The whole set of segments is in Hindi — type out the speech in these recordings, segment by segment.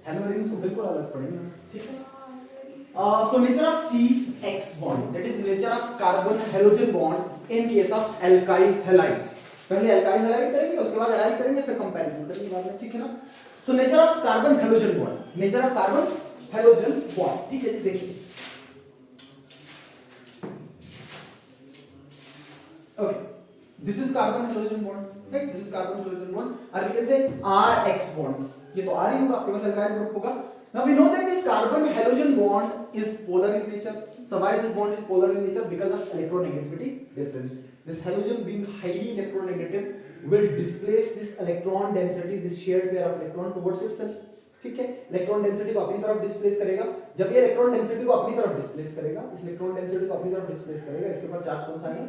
हेलोजेन को बिल्कुल अलग पढ़ेंगे, ठीक है। So nature of CX bond, that is nature of carbon halogen bond in case of alkyl halides. पहले alkyl halide करेंगे, उसके बाद allyl करेंगे, फिर comparison करेंगे बाद में, ठीक है ना। So nature of carbon halogen bond, nature of carbon halogen bond, ठीक है। देखिए okay, this is carbon halogen bond, right? This is carbon halogen bond, or we can say RX bond. ये तो R ही होगा, आपके पास alkyl group होगा. Now we know that this carbon halogen bond is polar in nature. So why this bond is polar in nature? Because of electronegativity difference. This halogen being highly electronegative will displace this electron density, this shared pair of electron towards itself. ठीक है, इलेक्ट्रॉन डेंसिटी को अपनी तरफ डिस्प्लेस करेगा। जब ये इलेक्ट्रॉन डेंसिटी को अपनी तरफ डिस्प्लेस करेगा, इस इलेक्ट्रॉन डेंसिटी को अपनी तरफ डिस्प्लेस करेगा, इसके ऊपर चार्ज कौन सा आएगा?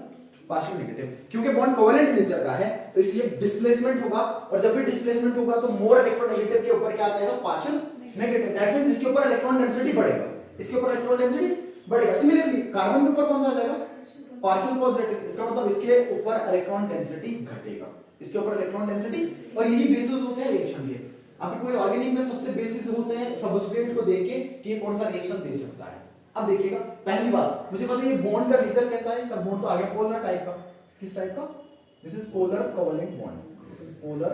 Partial negative. क्योंकि बॉन्ड कोवेलेंट नेचर का है तो इसलिए डिस्प्लेसमेंट होगा, और जब भी डिस्प्लेसमेंट होगा तो मोर इलेक्ट्रोनेगेटिव के ऊपर क्या आएगा? Partial negative. दैट मींस इसके ऊपर इलेक्ट्रॉन डेंसिटी बढ़ेगा, इसके ऊपर इलेक्ट्रॉन डेंसिटी बढ़ेगा। सिमिलरली कार्बन के ऊपर कौन सा आ जाएगा? Partial positive. इसका मतलब इसके ऊपर इलेक्ट्रॉन डेंसिटी घटेगा, इसके ऊपर इलेक्ट्रॉन डेंसिटी। और यही बेसिस होते हैं रिएक्शन के। आपके पूरे ऑर्गेनिक में सबसे बेसिस होते हैं सबस्ट्रेट को देख के कि ये कौन सा रिएक्शन दे सकता है। अब देखिएगा, पहली बात मुझे पता है ये बॉन्ड का नेचर कैसा है। सब बॉन्ड तो आगे पोलर टाइप का, किस टाइप का? This is polar covalent bond, this is polar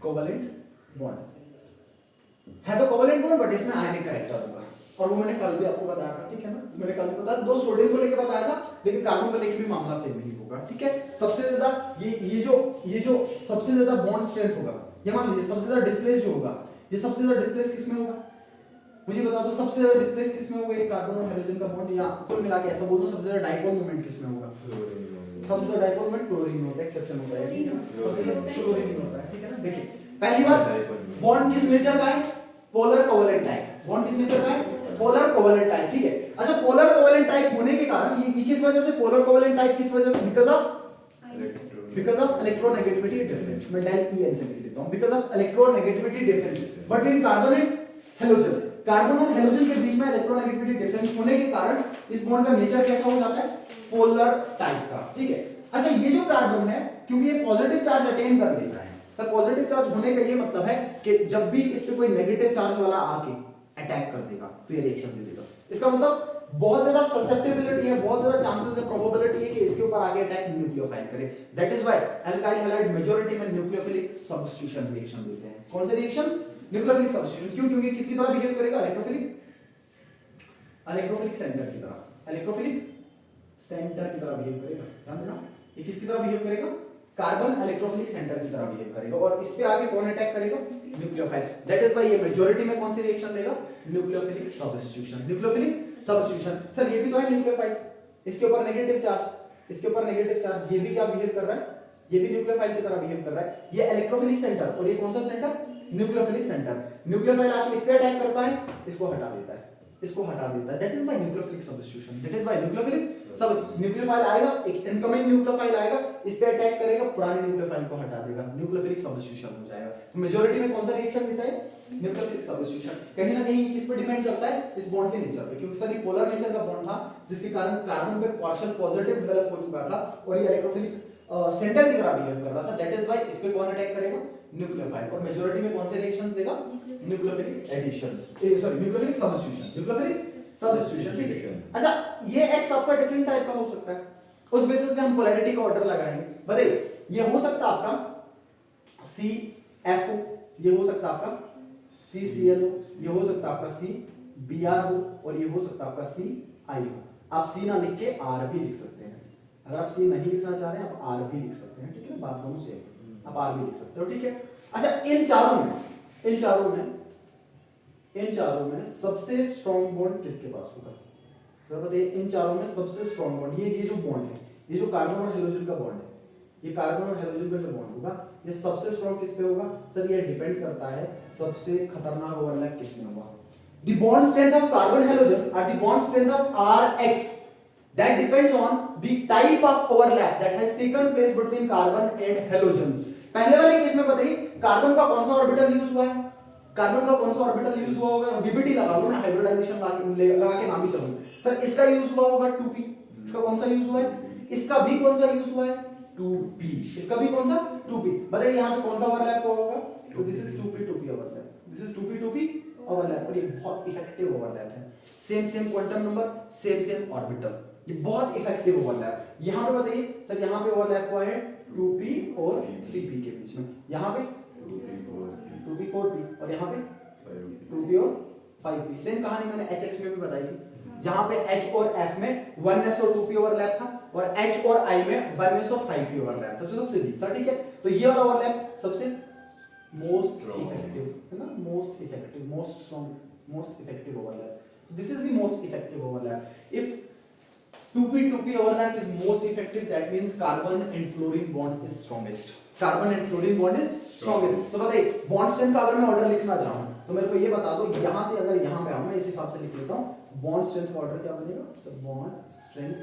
covalent bond है। तो कोवेलेंट बॉन्ड बट इसमें आयनिक कैरेक्टर होगा, और वो मैंने कल भी आपको बताया था, ठीक है ना। मैंने कल भी बताया, दो सोडियम को लेके बताया था, लेकिन कार्बन को लेके भी मामला सेम ही होगा, ठीक है। सबसे ज्यादा ये जो सबसे ज्यादा बॉन्ड स्ट्रेंथ होगा, ये मान लीजिए सबसे ज्यादा डिस्प्लेस जो होगा, ये सबसे ज्यादा डिस्प्लेस किसमें होगा? मुझे बता दो सबसे ज्यादा डिस्प्लेस किसमें होगा? ये कार्बन और हाइड्रोजन का बॉन्ड, या कुल मिला के ऐसा बोल दो सबसे ज्यादा डाइपोल मोमेंट किसमें होगा? सबसे ज्यादा डाइपोल मोमेंट क्लोरीन में होता है, एक्सेप्शन होता है, ठीक है ना, सबसे ज्यादा क्लोरीन में होता है, ठीक है ना। देखिए पहली बात, बॉन्ड किस नेचर का है? Polar covalent type. बॉन्ड किस नेचर का है? पोलर कोवेलेंट टाइप, ठीक है। अच्छा, पोलर कोवेलेंट टाइप होने के कारण ये किस वजह से पोलर कोवेलेंट टाइप, किस वजह से? Because of electronegativity difference. मैं डेल ई एन से लिख देता हूं, because of electronegativity difference between carbon and halogen. Carbon और हेलोजन के बीच में इलेक्ट्रोनेगेटिविटी डिफरेंस होने के कारण इस बॉन्ड का नेचर कैसा हो जाता है? पोलर टाइप का, ठीक है। अच्छा, ये जो कार्बन है क्योंकि ये पॉजिटिव चार्ज अटेन कर लेता है, सर पॉजिटिव चार्ज होने का ये मतलब है कि जब भी इस पे कोई नेगेटिव चार्ज वाला आके अटैक कर देगा तो ये रिएक्शन दे देगा। इसका मतलब बहुत ज्यादा ससेप्टेबिलिटी है, बहुत ज्यादा चांसेस है, प्रोबेबिलिटी है कि इसके ऊपर आगे अटैक न्यूक्लियोफाइल करे। That is why alkyl halide majority में न्यूक्लियोफिलिक सब्स्टिट्यूशन रिएक्शन देते हैं। कौन से रिएक्शंस? Nucleophilic substitution. क्यों? क्योंकि किसकी तरह बिहेव करेगा? इलेक्ट्रोफिलिक सेंटर की तरह, इलेक्ट्रोफिलिक सेंटर की तरह बिहेव करेगा। ध्यान देना, ये किसकी तरह बिहेव करेगा? कार्बन इलेक्ट्रोफिलिक सेंटर की तरह बिहेव करेगा, और इस पे आगे कौन अटैक करेगा? न्यूक्लियोफाइल। दैट इज व्हाई ये मेजॉरिटी में कौन सी रिएक्शन देगा? Nucleophilic substitution. Nucleophilic substitution. Sir ये भी तो है न्यूक्लियोफाइल, इसके ऊपर नेगेटिव चार्ज, इसके ऊपर नेगेटिव चार्ज, ये भी क्या बिहेव कर रहा है? ये भी न्यूक्लियोफाइल की तरह बिहेव कर रहा है। ये इलेक्ट्रोफिलिक सेंटर, और ये कौन सा सेंटर? Nucleophilic centre. न्यूक्लियोफाइल आके इस पे अटैक करता है, इसको हटा देता है, इसको हटा देता है। That is why nucleophilic substitution. That is why nucleophilic सब न्यूक्लियोफाइल आएगा, एक इनकमिंग न्यूक्लियोफाइल आएगा, इस पे अटैक करेगा, पुराने न्यूक्लियोफाइल को हटा देगा, न्यूक्लियोफिलिक सब्स्टिट्यूशन हो जाएगा। तो मेजॉरिटी में कौन सा रिएक्शन देता है? Nucleophilic substitution. कहीं ना कहीं किस पे डिपेंड करता है? इस बॉन्ड के नेचर पे, क्योंकि सर ये पोलर नेचर का बॉन्ड था, जिसके कारण कार्बन पे पार्शियल पॉजिटिव डेवलप हो चुका था, और ये इलेक्ट्रोफिलिक सेंटर की तरह बिहेव कर रहा था। दैट इज व्हाई इस पे कौन अटैक करेगा? न्यूक्लियोफाइल। और मेजॉरिटी में कौन से रिएक्शंस देगा? Nucleophilic additions, sorry nucleophilic substitution, nucleophilic substitution, ठीक है। अच्छा, ये एक्स आपका डिफरेंट टाइप का हो सकता है, उस बेसिस पे हम पोलैरिटी का ऑर्डर लगाएंगे। बताइए, ये हो सकता है आपका CFO, ये हो सकता है आपका CCl, ये हो सकता है आपका CBr हो, और ये हो सकता है आपका CI हो। आप C ना लिख के R भी लिख सकते हैं। अगर आप C नहीं लिखना चाह रहे हैं, आप R भी लिख सकते हैं, ठीक है। बात दोनों सेम है, आप R भी लिख सकते हो, ठीक है। अच्छा, इन चारों में सबसे स्ट्रॉन्ग बॉन्ड किसके पास होगा? तो बताइए, इन चारों में सबसे स्ट्रॉन्ग बॉन्ड, ये जो बॉन्ड है, ये जो कार्बन और हेलोजन का बॉन्ड है, ये कार्बन और हेलोजन का जो बॉन्ड होगा, ये सबसे स्ट्रॉन्ग किस पे होगा? सर ये डिपेंड करता है सबसे खतरनाक ओवरलैप किस में होगा। The bond strength of carbon halogen और the bond strength of RX that depends on the type of overlap that has taken place between carbon and halogens। पहले वाले केस में बताइए, कार्बन का कौन सा ऑर्बिटल यूज हुआ है? कार्बन का कौन सा ऑर्बिटल यूज हुआ होगा? VBT लगा लो ना, हाइब्रिडाइजेशन लगा के नाम ही चलो। सर इसका यूज हुआ होगा 2p, इसका कौन सा यूज हुआ है? इसका भी कौन सा यूज हुआ है? 2p, इसका भी कौन सा? 2p। बताइए यहाँ पे कौन सा ओवरलैप हुआ होगा? तो this is 2p 2p overlap, this is 2p 2p overlap, और ये बहुत इफेक्टिव ओवरलैप है। Same same quantum number, same same orbital, ये बहुत इफेक्टिव ओवरलैप। यहाँ पे बताइए सर, यहाँ पे ओवरलैप हुआ है 2p और 3p के बीच में, यहाँ पे 2p 4p, और यहाँ पे 2p और 5p। सेम कहानी मैंने hx में भी बताई थी, जहां पे h और f में 1s और 2p ओवरलैप था, और h और i में 1s और 5p ओवरलैप था, जो सबसे वीक था। ठीक है, तो ये वाला ओवरलैप सबसे मोस्ट इफेक्टिव है ना, most effective, most strong, most effective overlap. This is the most effective overlap. If 2p overlap is most effective, that means carbon and fluorine bond is strongest, carbon and fluorine bond is strongest। तो बताइए बॉन्ड स्ट्रेंथ का अगर मैं ऑर्डर लिखना चाहूं तो मेरे को ये बता दो, यहां से अगर यहां पे आऊं मैं इस हिसाब से लिख लेता हूं, बॉन्ड स्ट्रेंथ का ऑर्डर क्या बनेगा सर, बॉन्ड स्ट्रेंथ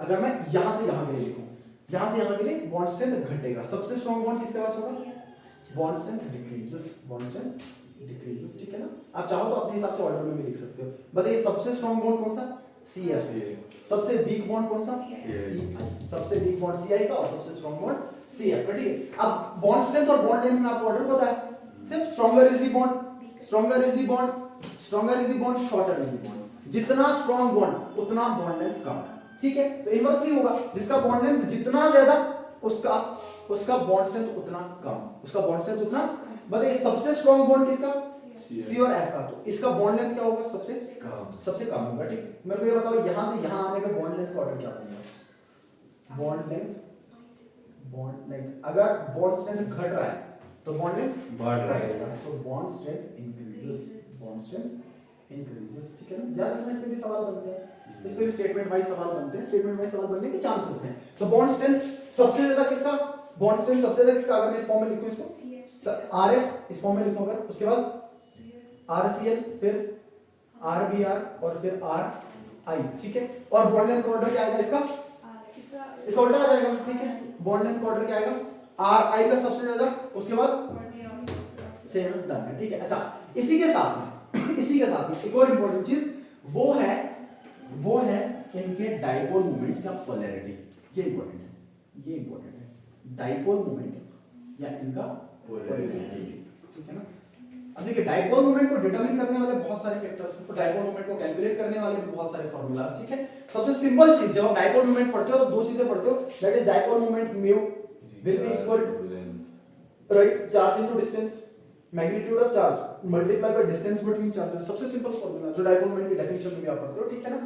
अगर मैं यहां से यहां के लिए लिखूं, यहां से यहां के लिए बॉन्ड स्ट्रेंथ घटेगा। सबसे स्ट्रांग बॉन्ड किसके पास होगा, bond strength decreases, bond strength decreases. ठीक है ना, आप चाहो तो अपने हिसाब से ऑर्डर में भी लिख सकते हो। बताइए सबसे स्ट्रांग बॉन्ड कौन सा, CF। सबसे वीक बॉन्ड कौन सा, CI। सबसे वीक बॉन्ड CI का और सबसे स्ट्रांग बॉन्ड CF। ठीक है, अब बॉन्ड स्ट्रेंथ और बॉन्ड लेंथ में आपको ऑर्डर पता है, सिर्फ stronger is the bond, stronger is the bond, stronger is the bond, shorter is the bond. जितना स्ट्रांग बॉन्ड उतना बॉन्ड लेंथ कम। ठीक है, तो इनवर्सली होगा, जिसका बॉन्ड लेंथ जितना ज्यादा उसका बॉन्ड स्ट्रेंथ उतना कम, उसका बॉन्ड स्ट्रेंथ उतना। बताइए सबसे स्ट्रांग बॉन्ड किसका, C और F का, तो इसका बॉन्ड लेंथ क्या होगा, सबसे कम होगा। ठीक, मेरे को ये बताओ यहां से यहां आने पे बॉन्ड लेंथ का ऑर्डर क्या बनेगा, बॉन्ड लेंथ अगर बॉन्ड स्ट्रेंथ घट रहा है तो बॉन्ड लेंथ बढ़ रहा है, तो bond strength increases, bond strength increases. ठीक है ना, यस में इसमें भी सवाल बनते हैं, इसमें भी स्टेटमेंट वाइज सवाल बनते हैं, स्टेटमेंट वाइज सवाल बनने के चांसेस हैं। तो बॉन्ड स्ट्रेंथ सबसे ज्यादा किसका, बॉन्ड स्ट्रेंथ सबसे ज्यादा किसका, अगर मैं इस फॉर्म में लिखूं इसको सर RF इस फॉर्म में लिखूं अगर, उसके बाद RCl, फिर RBr और फिर RI। ठीक है, और बॉन्ड लेंथ का ऑर्डर क्या आएगा इसका उल्टा आ जाएगा। ठीक है, बॉन्ड लेंथ का ऑर्डर क्या आएगा, RI का सबसे ज्यादा, उसके बाद सेम डन है। ठीक है, अच्छा इसी के साथ में एक और इंपॉर्टेंट चीज वो है इनके डाइपोल मोमेंट्स या पोलैरिटी। ये इंपॉर्टेंट है डाइपोल मोमेंट या इनका पोलैरिटी। ठीक है ना, अब देखिए डाइपोल मोमेंट को डिटरमिन करने वाले बहुत सारे फैक्टर्स हैं, तो डाइपोल मोमेंट को कैलकुलेट करने वाले भी बहुत सारे फार्मूलास। ठीक है, सबसे सिंपल चीज, जब आप डाइपोल मोमेंट पढ़ते हो तो दो चीजें पढ़ते हो, that is dipole moment mu will be equal to right charge into distance, magnitude of charge multiply by distance between charges. सबसे सिंपल फार्मूला जो डाइपोल मोमेंट की डेफिनेशन में भी आप पढ़ते हो। ठीक है ना,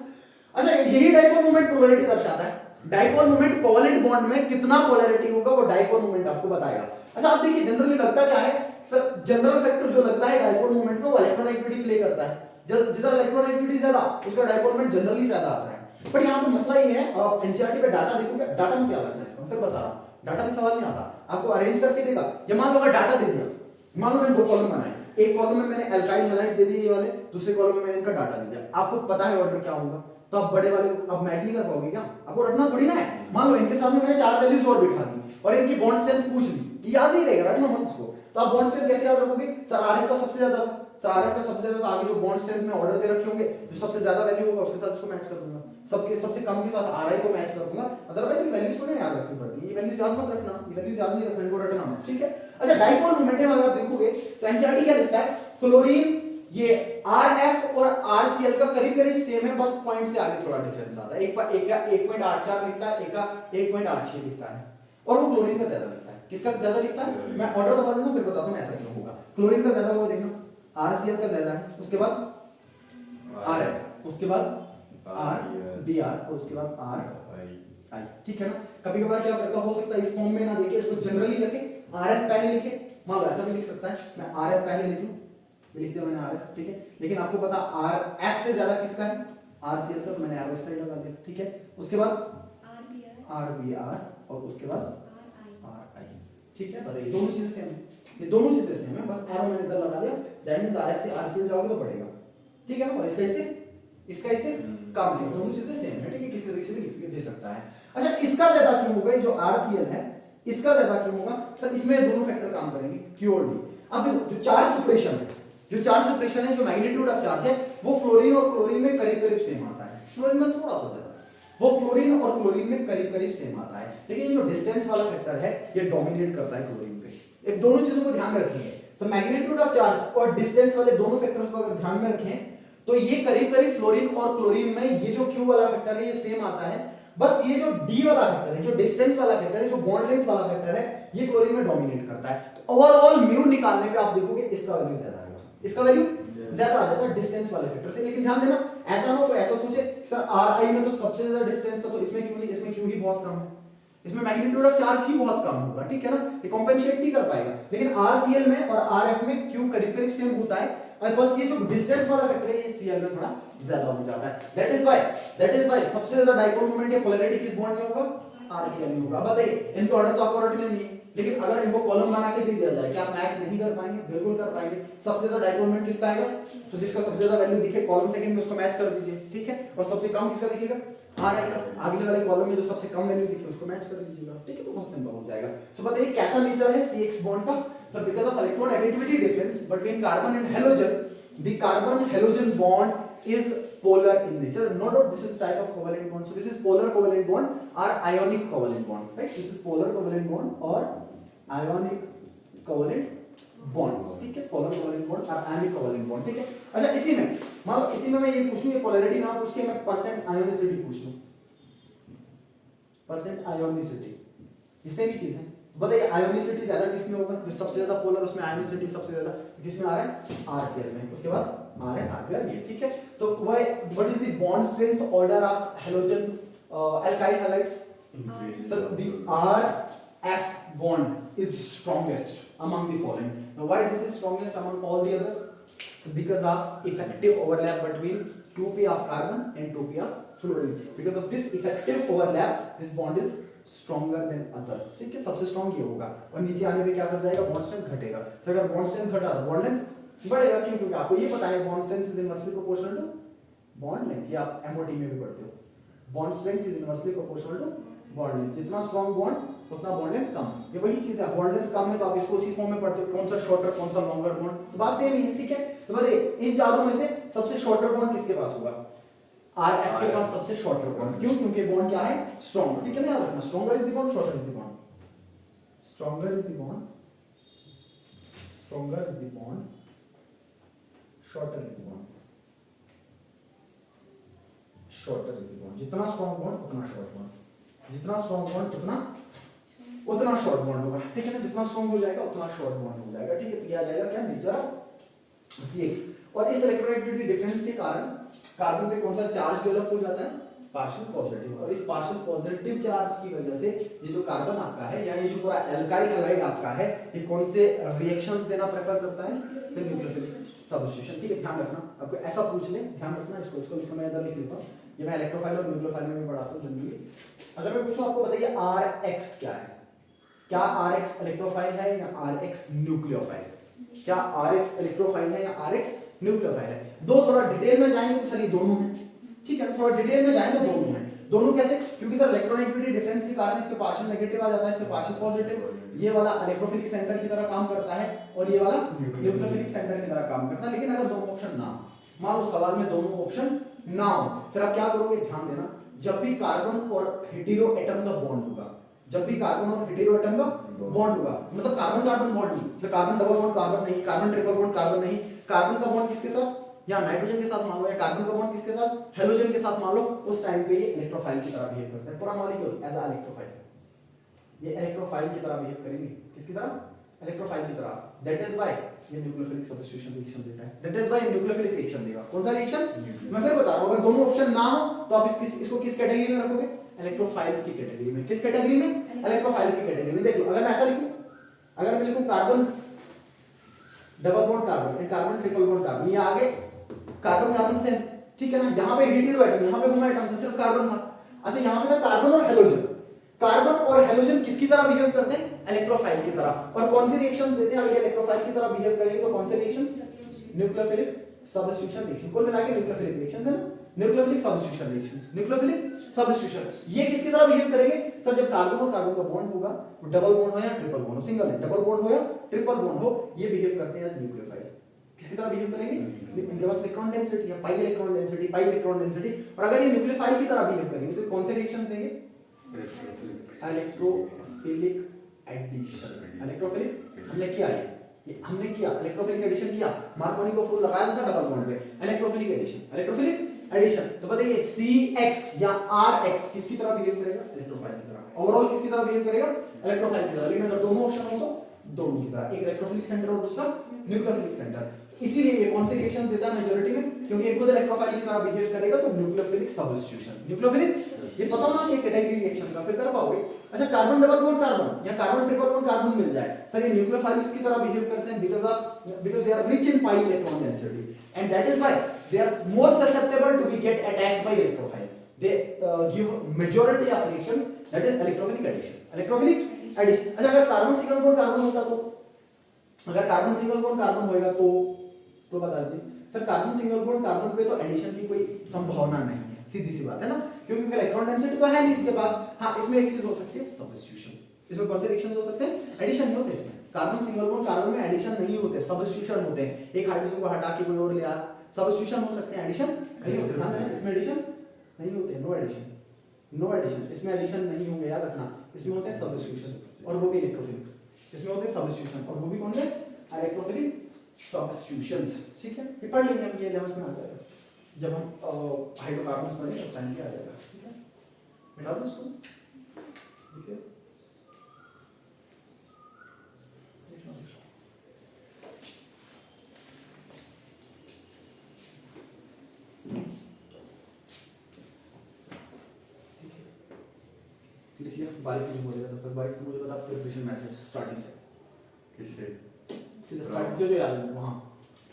अच्छा यही डाइपोल मोमेंट पोलैरिटी दर्शाता है। डाइपोल मोमेंट कोवेलेंट बॉन्ड में कितना पोलैरिटी होगा वो डाइपोल मोमेंट आपको बताएगा। अच्छा आप देखिए जनरली लगता क्या है सर, जनरल फैक्टर जो लगता है डाइपोल मोमेंट में वो इलेक्ट्रोनेगेटिविटी प्ले करता है, जितना इलेक्ट्रोनेगेटिविटी ज्यादा उसका डाइपोल मोमेंट जनरली ज्यादा आता है। बट यहाँ पे मसला ये है, आप एनसीईआरटी पे डाटा देखोगे, डाटा में क्या रखना है इसका फिर बता रहा हूँ, डाटा में सवाल नहीं आता, आपको अरेंज करके देगा। ये मान लो अगर डाटा दे दिया, मान लो मैंने दो कॉलम बनाए, एक कॉलम में मैंने अल्काइल हैलाइड्स दे दिए ये वाले, दूसरे कॉलम में मैंने इनका डाटा दे दिया, आपको पता है ऑर्डर क्या होगा, तो आप बड़े वाले अब मैच नहीं कर पाओगे क्या, आपको रटना थोड़ी ना है। मान लो इनके सामने मैंने चार वैल्यूज और बिठा दी और इनकी बॉन्ड स्ट्रेंथ पूछ ली, कि याद नहीं रहेगा, रटना मत इसको। तो आप बॉन्ड स्ट्रेंथ कैसे याद रखोगे, सर आरएफ का सबसे ज्यादा था, सर आरएफ का सबसे ज्यादा, तो आगे जो बॉन्ड स्ट्रेंथ में ऑर्डर दे रखे होंगे, जो सबसे ज्यादा वैल्यू होगा उसके साथ इसको मैच कर दूंगा, सबसे कम के साथ आरआई को मैच कर दूंगा। अदरवाइज ये वैल्यूज थोड़ी याद रखनी पड़ती है, ये वैल्यूज याद मत रखना, ये वैल्यूज याद नहीं रखना, इनको रटना मत। ठीक है, अच्छा डाइपोल मोमेंट में अगर देखोगे तो एनसीईआरटी क्या लिखता है, क्लोरीन ये RF और RCl का करीब करीब सेम है, बस पॉइंट से आगे थोड़ा डिफरेंस आता है, एक का 1.84 लिखता है, एक का 1.86 लिखता है, और वो क्लोरीन का ज्यादा लिखता है। किसका ज्यादा लिखता है, मैं ऑर्डर बता दूंगा फिर बताता हूं ऐसा क्यों होगा। क्लोरीन का ज्यादा होगा, देखना RCl का ज्यादा है, उसके बाद RF, उसके बाद RBr और उसके बाद RI। ठीक है ना, कभी कभार क्या करता हो सकता है इस फॉर्म में ना देखे, इसको जनरली लिखे, RF पहले लिखे, मान लो ऐसा भी लिख सकता है, मैं RF पहले लिख लूं, लिख दिया मैंने RF। ठीक है, लेकिन आपको पता RF से ज्यादा किसका है, RCS का, तो मैंने एरो इस साइड लगा दिया। ठीक है, उसके बाद RBr और उसके बाद RI। ठीक है, बताइए दोनों चीजें सेम है, ये दोनों चीजें सेम है, बस एरो मैंने इधर लगा दिया, दैट मींस RF से RCL जाओगे तो बढ़ेगा। ठीक है ना, और इसका इससे कम है, दोनों चीजें सेम है। ठीक है, किसी तरीके से किसी दे सकता है। अच्छा इसका ज्यादा क्यों होगा, जो RCl है इसका ज्यादा क्यों होगा, सर इसमें दोनों फैक्टर काम करेंगे क्यू और डी। अब देखो जो चार्ज सेपरेशन है, जो मैग्नीट्यूड ऑफ चार्ज है, वो फ्लोरीन और क्लोरीन में करीब करीब सेम आता है, फ्लोरीन में थोड़ा सा ज्यादा, वो फ्लोरीन और क्लोरीन में करीब करीब सेम आता है, लेकिन जो डिस्टेंस वाला फैक्टर है ये डोमिनेट करता है क्लोरीन पे। एक दोनों चीजों को ध्यान में रखिए, तो मैग्नीट्यूड ऑफ चार्ज और डिस्टेंस वाले दोनों फैक्टर्स को अगर ध्यान में रखें तो ये करीब करीब फ्लोरीन और क्लोरीन में ये जो Q वाला फैक्टर है ये सेम आता है, बस ये जो D वाला फैक्टर है, जो डिस्टेंस वाला फैक्टर है, जो बॉन्ड लेंथ वाला फैक्टर है, ये क्लोरीन में डोमिनेट करता है। तो ओवरऑल म्यू निकालने पे आप देखोगे इसका वैल्यू ज्यादा आएगा, इसका वैल्यू ज्यादा आ जाता है डिस्टेंस वाले फैक्टर से। लेकिन ध्यान देना ऐसा ना हो ऐसा सोचे सर RI में तो सबसे ज्यादा डिस्टेंस था तो इसमें क्यों नहीं, इसमें क्यों ही बहुत कम है, इसमें मैग्नीट्यूड ऑफ चार्ज ही बहुत कम होगा, ठीक है ना, ये कॉम्पेंसेट नहीं कर पाएगा। लेकिन RCl में और RF में Q करीब करीब सेम होता है, और बस ये जो डिस्टेंस वाला फैक्टर है ये Cl में थोड़ा ज्यादा हो जाता है। दैट इज व्हाई सबसे ज्यादा डाइपोल मोमेंट या पोलैरिटी किस बॉन्ड में होगा, RCl में होगा। अब बताइए इनके ऑर्डर तो आपको रटने नहीं है, लेकिन अगर इनको कॉलम बना के दे दिया जाए क्या आप मैच नहीं कर पाएंगे, बिल्कुल कर पाएंगे। सबसे ज्यादा डाइपोल मोमेंट किसका आएगा, तो जिसका सबसे ज्यादा वैल्यू दिखे कॉलम सेकंड में उसको मैच कर दीजिए, ठीक है, और सबसे कम किसका दिखेगा, आगे वाले कॉलम में जो सबसे कम वैल्यू दिखे उसको मैच कर दीजिएगा, ठीक है, तो बहुत सिंपल हो जाएगा। सो बताइए कैसा नेचर है CX बॉन्ड का, sir because of electron negativity difference between carbon and halogen, the carbon halogen bond is polar in nature. No doubt this is type of covalent bond. So this is polar covalent bond or ionic covalent bond, right? This is polar covalent bond or ionic covalent bond, ठीक है, polar covalent bond और ionic covalent bond, ठीक है। अच्छा इसी में मान लो इसी में मैं ये पूछूं, ये polarity ना पूछ के मैं परसेंट आयोनिसिटी पूछ लूं, परसेंट आयोनिसिटी, ये सेम ही चीज है। बताइए आयोनिसिटी ज्यादा किसमें होगा, जो सबसे ज्यादा पोलर उसमें आयोनिसिटी सबसे ज्यादा किसमें आ रहा है, RCl में, उसके बाद आ रहा है RPR ये, ठीक है। So what is the bond strength order of halogen alkyl halides, so the RF bond is strongest among the following. Now why this is strongest among all the others, so because of effective overlap between 2p of carbon and 2p of fluorine. Because of this effective overlap this bond is stronger than others, ठीक है, सबसे स्ट्रांग ये होगा। और नीचे आने पे क्या कर जाएगा, बॉन्ड स्ट्रेंथ घटेगा। तो अगर बॉन्ड स्ट्रेंथ घटा तो बॉन्ड लेंथ बढ़ेगा, क्यों, क्योंकि आपको ये पता है bond strength is inversely proportional to bond length, ये आप MOT में भी पढ़ते हो, bond strength is inversely proportional to bond length, जितना स्ट्रांग बॉन्ड उतना बॉन्ड लेंथ कम, ये वही चीज है, बॉन्ड लेंथ कम है तो आप इसको उसी फॉर्म में पढ़ते हो, कौन सा शॉर्टर कौन सा लॉन्गर बॉन्ड, तो बात सेम ही है, ठीक है। तो बताइए इन चारों में से सबसे शॉर्टर बॉन्ड किसके पास होगा, RF के पास सबसे शॉर्टर बॉन्ड, क्यों, क्योंकि बॉन्ड क्या है, स्ट्रांग, ठीक है ना, याद रखना, stronger is the bond, shorter is the bond, stronger is the bond, stronger is the bond, shorter is the bond, shorter is the bond, जितना स्ट्रांग बॉन्ड उतना शॉर्ट बॉन्ड, जितना स्ट्रांग बॉन्ड उतना शॉर्ट बॉन्ड होगा, ठीक है ना, जितना स्ट्रांग हो जाएगा उतना शॉर्ट बॉन्ड हो जाएगा, ठीक है। तो ये आ जाएगा क्या, नेचर ऑफ CX। और इस इलेक्ट्रोनेगेटिविटी डिफरेंस के कारण कार्बन पे कौन सा चार्ज डेवलप हो जाता है, पार्शियल पॉजिटिव, और इस पार्शियल पॉजिटिव चार्ज की वजह से ये जो कार्बन आपका है या ये जो पूरा एल्काइल हैलाइड आपका है ये कौन से रिएक्शंस देना प्रेफर करता है, फिर न्यूक्लियोफिलिक सब्स्टिट्यूशन, ठीक है, ध्यान रखना, आपको ऐसा पूछ ले, ध्यान रखना, इसको लिखो, मैं इधर लिख लेता हूं, ये मैं इलेक्ट्रोफाइल और न्यूक्लियोफाइल में भी पढ़ाता हूं जनरली। अगर मैं पूछूं आपको बताइए RX क्या है, क्या RX इलेक्ट्रोफाइल है या RX न्यूक्लियोफाइल, क्या RX इलेक्ट्रोफाइल है या RX न्यूक्लियोफाइल है, दो थोड़ा डिटेल में जाएंगे तो सर ये दोनों हैं, ठीक है, थोड़ा डिटेल में जाएंगे तो दोनों हैं, दोनों कैसे, क्योंकि सर इलेक्ट्रोनेगेटिविटी डिफरेंस के कारण इस पे पार्शियल नेगेटिव आ जाता है, इस पे पार्शियल पॉजिटिव, ये वाला इलेक्ट्रोफिलिक सेंटर की तरह काम करता है और ये वाला न्यूक्लियोफिलिक सेंटर की तरह काम करता है। लेकिन अगर दोनों ऑप्शन ना हो, मान लो सवाल में दोनों ऑप्शन ना हो, फिर आप क्या करोगे, ध्यान देना, जब भी कार्बन और हेटेरो एटम का बॉन्ड होगा, जब भी कार्बन और हेटेरो एटम का बॉन्ड होगा, मतलब कार्बन कार्बन बॉन्ड नहीं, जैसे कार्बन डबल बॉन्ड कार्बन नहीं, कार्बन ट्रिपल बॉन्ड कार्बन नहीं, कार्बन का बॉन्ड किसके साथ, या नाइट्रोजन के साथ मान लो, या कार्बन का बॉन्ड किसके साथ, हेलोजन के साथ मान लो, उस टाइम पे ये इलेक्ट्रोफाइल की तरह बिहेव करता है, पूरा मॉलिक्यूल एज अ इलेक्ट्रोफाइल, ये इलेक्ट्रोफाइल की तरह बिहेव करेंगे, किसकी तरह, इलेक्ट्रोफाइल की तरह। दैट इज व्हाई ये न्यूक्लियोफिलिक सब्स्टिट्यूशन रिएक्शन देता है, that is why nucleophilic reaction देगा, कौन सा रिएक्शन, मैं फिर बता रहा हूं, अगर दोनों ऑप्शन ना हो तो आप इसको किस कैटेगरी में रखोगे, इलेक्ट्रोफाइल्स की कैटेगरी में, किस कैटेगरी में, इलेक्ट्रोफाइल्स की कैटेगरी में। देख लो अगर मैं ऐसा लिखूं, अगर मैं लिखूं carbon double bond carbon, carbon triple bond carbon, ये आगे कार्बन कार्बन से, ठीक है ना, यहां पे हेटेरो एटम, यहां पे होमो एटम, सिर्फ कार्बन था, अच्छा यहां पे था कार्बन और हेलोजन, कार्बन और हेलोजन किसकी तरह बिहेव करते हैं, इलेक्ट्रोफाइल की तरह, और कौन सी रिएक्शंस देते हैं, अगर ये इलेक्ट्रोफाइल की तरह बिहेव करेंगे तो कौन से रिएक्शंस, न्यूक्लियोफिलिक सब्स्टिट्यूशन रिएक्शन, कुल मिला के न्यूक्लियोफिलिक रिएक्शंस है ना, nucleophilic substitution reactions, nucleophilic substitution, ये किसकी तरह बिहेव करेंगे सर, जब कार्बन और कार्बन का बॉन्ड होगा, वो डबल बॉन्ड हो या ट्रिपल बॉन्ड हो, सिंगल है, डबल बॉन्ड हो या ट्रिपल बॉन्ड हो, ये बिहेव करते हैं एज न्यूक्लियोफाइल, किसकी तरह बिहेव करेंगे, इनके पास इलेक्ट्रॉन डेंसिटी है, pi electron density, pi electron density, और अगर ये न्यूक्लियोफाइल की तरह बिहेव करेंगे तो कौन से रिएक्शंस देंगे, इलेक्ट्रोफिलिक एडिशन, इलेक्ट्रोफिलिक हमने किया है, हमने किया इलेक्ट्रोफिलिक एडिशन किया, मार्कोनी को फुल लगाया था डबल बॉन्ड पे, इलेक्ट्रोफिलिक एडिशन तो बताइए CX या RX किसकी तरह बिहेव करेगा? इलेक्ट्रोफाइल की तरह। ओवरऑल किसकी तरह बिहेव करेगा? इलेक्ट्रोफाइल की तरह। लेकिन अगर दोनों ऑप्शन हो तो दोनों की तरह, एक इलेक्ट्रोफिलिक सेंटर और दूसरा न्यूक्लियोफिलिक सेंटर। इसीलिए ये कौन से रिएक्शंस देता है मेजॉरिटी में? क्योंकि एक खुद इलेक्ट्रोफाइल की तरह बिहेव करेगा तो न्यूक्लियोफिलिक सब्स्टिट्यूशन। न्यूक्लियोफिलिक ये पता होना चाहिए कैटेगरी रिएक्शन का, फिर कर पाओगे। अच्छा कार्बन डबल बॉन्ड कार्बन या कार्बन ट्रिपल बॉन्ड कार्बन मिल जाए, सर ये न्यूक्लियोफाइल्स की तरह बिहेव करते हैं because they are rich in pi electron density and that is why they are more susceptible to be get attacked by electrophile. They give majority of reactions, that is electrophilic addition. Electrophilic addition. अच्छा अगर कार्बन सिंगल बॉन्ड कार्बन होता तो, अगर कार्बन सिंगल बॉन्ड कार्बन होएगा तो बता दीजिए sir, carbon single bond carbon पे तो एडिशन की कोई संभावना नहीं है, सीधी सी बात है ना, क्योंकि इलेक्ट्रॉन डेंसिटी तो है नहीं इसके पास। हाँ इसमें एक चीज हो सकती है सब्स्टिट्यूशन। इसमें कौन से रिएक्शंस हो सकते हैं? एडिशन नहीं होते इसमें। कार्बन सिंगल बॉन्ड कार्बन में एडिशन नहीं होते, सब्स्टिट्यूशन होते हैं। एक हाइड्रोजन को हटा के कोई और ले आ, सब्स्टिट्यूशन हो सकते हैं, एडिशन नहीं होते। ध्यान देना इसमें एडिशन नहीं होते, नो एडिशन, नो एडिशन। इसमें एडिशन नहीं होंगे, याद रखना। इसमें होते हैं सब्स्टिट्यूशन और वो भी इलेक्ट्रोफिलिक। इसमें होते हैं सब्स्टिट्यूशन और वो भी कौन से? Electrophilic substitutions. ठीक है, ये पढ़ लेंगे हम, ये 11th में आ जाएगा जब हम हाइड्रोकार्बन्स पढ़ेंगे उस टाइम पे आ जाएगा। ठीक है, मिटा दो इसको, ठीक है। इसलिए बारीक नहीं बोलेगा तब तक। बारीक तो मुझे बता प्रिपरेशन मेथड्स स्टार्टिंग से किससे सीधा स्टार्ट जो याद है वहां